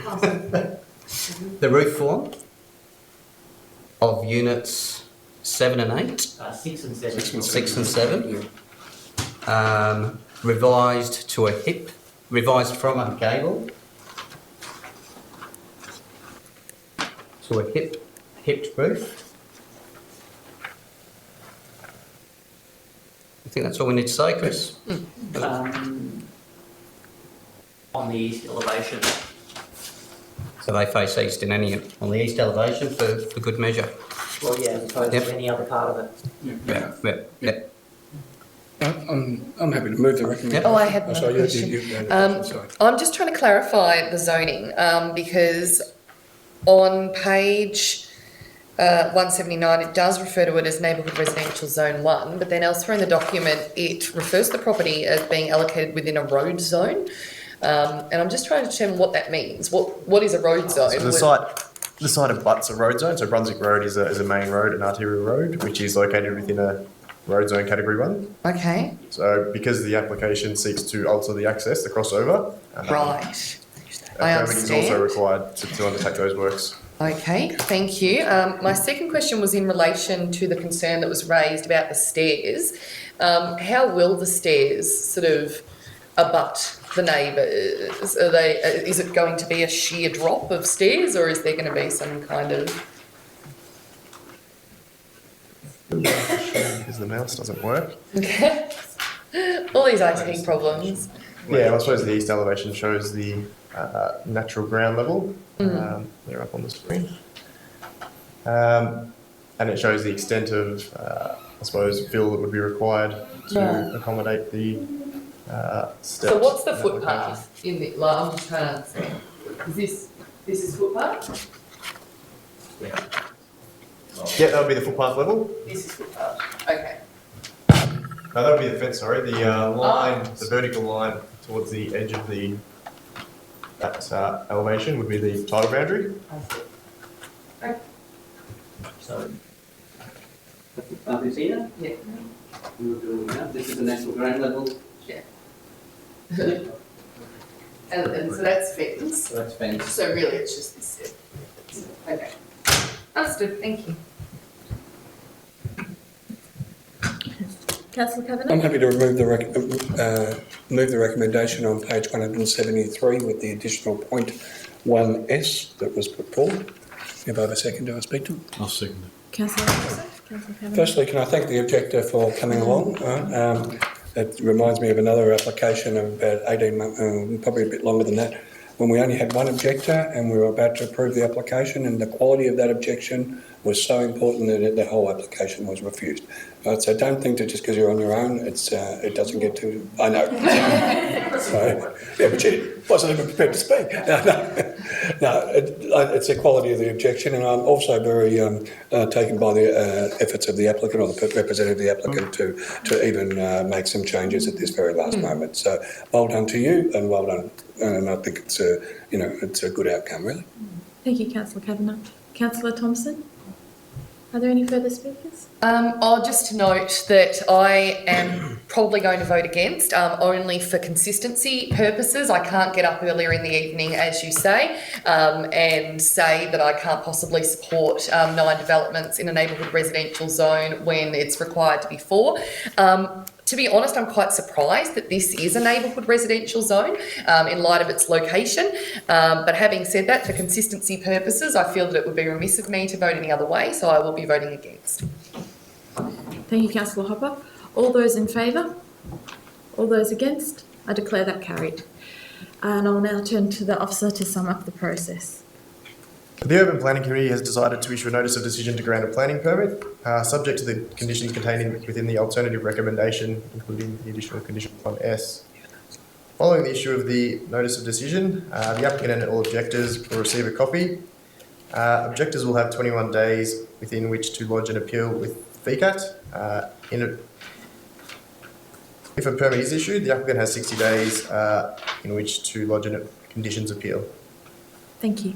The roof form of units 7 and 8. 6 and 7. 6 and 7. Revised to a revised from a gable to a hipped roof. I think that's all we need to say, Chris. On the east elevation. So they face east in any on the east elevation for good measure. Well, yeah, as opposed to any other part of it. Yeah. I'm happy to move the recommendation. Oh, I had another sorry, question. Sorry. I'm just trying to clarify the zoning because on page 179 it does refer to it as neighbourhood residential zone 1, but then elsewhere in the document it refers to the property as being allocated within a road zone. And I'm just trying to determine what that means. What is a road zone? So the site abuts a road zone. So Brunswick Road is a main road, an arterial road, which is located within a road zone category 1. Okay. So because the application seeks to alter the access, the crossover, Right. I understand. Is also required to undertake those works. Okay, thank you. My second question was in relation to the concern that was raised about the stairs. How will the stairs sort of abut the neighbours? Is it going to be a sheer drop of stairs, or is there going to be some kind of... Because the mouse doesn't work. All these IT problems. Yeah, I suppose the east elevation shows the natural ground level. They're up on the screen. And it shows the extent of, I suppose, fill that would be required to accommodate the steps. So what's the footpath in the... I'm just trying to understand. Is this is footpath? Yeah, that would be the footpath level. This is footpath. Okay. No, that would be the fence, sorry. The line, the vertical line towards the edge of that elevation would be the title boundary. Okay. So, the footpath is here? Yeah. This is the natural ground level. Yeah. and so that's fence. So that's fence. So really it's just this step. Okay. Understood, thank you. Councillor Kavanagh? I'm happy to remove move the recommendation on page 173 with the additional point 1S that was put forward. If I have a second, do I speak to him? I'll second it. Councillor Kavanagh? Firstly, can I thank the objector for coming along? It reminds me of another application of about 18 months, probably a bit longer than that, when we only had one objector and we were about to approve the application, and the quality of that objection was so important that the whole application was refused. So don't think that just because you're on your own, it doesn't get to... I know. So, yeah, but she wasn't even prepared to speak. No, it's the quality of the objection, and I'm also very taken by the efforts of the applicant or the representative of the applicant to even make some changes at this very last moment. So well done to you, and well done. And I think it's a good outcome, really. Thank you, Councillor Kavanagh. Councillor Thompson? Are there any further speakers? Just to note that I am probably going to vote against, only for consistency purposes. I can't get up earlier in the evening, as you say, and say that I can't possibly support 9 developments in a neighbourhood residential zone when it's required to be 4. To be honest, I'm quite surprised that this is a neighbourhood residential zone in light of its location. But having said that, for consistency purposes, I feel that it would be remiss of me to vote any other way, so I will be voting against. Thank you, Councillor Hopper. All those in favour? All those against? I declare that carried. And I'll now turn to the officer to sum up the process. The Urban Planning Committee has decided to issue a notice of decision to grant a planning permit, subject to the conditions contained within the alternative recommendation, including the additional condition 1S. Following the issue of the notice of decision, the applicant and all objectors will receive a copy. Objectors will have 21 days within which to lodge an appeal with VCAT. If a permit is issued, the applicant has 60 days in which to lodge a conditions appeal. Thank you.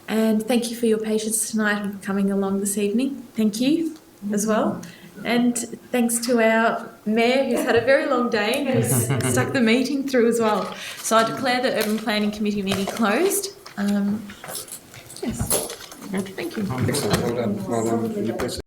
And thank you for your patience tonight and coming along this evening. Thank you as well. And thanks to our Mayor, who's had a very long day and who's stuck the meeting through as well. So I declare the Urban Planning Committee meeting closed. Yes. Thank you. Excellent. Well done. Well done.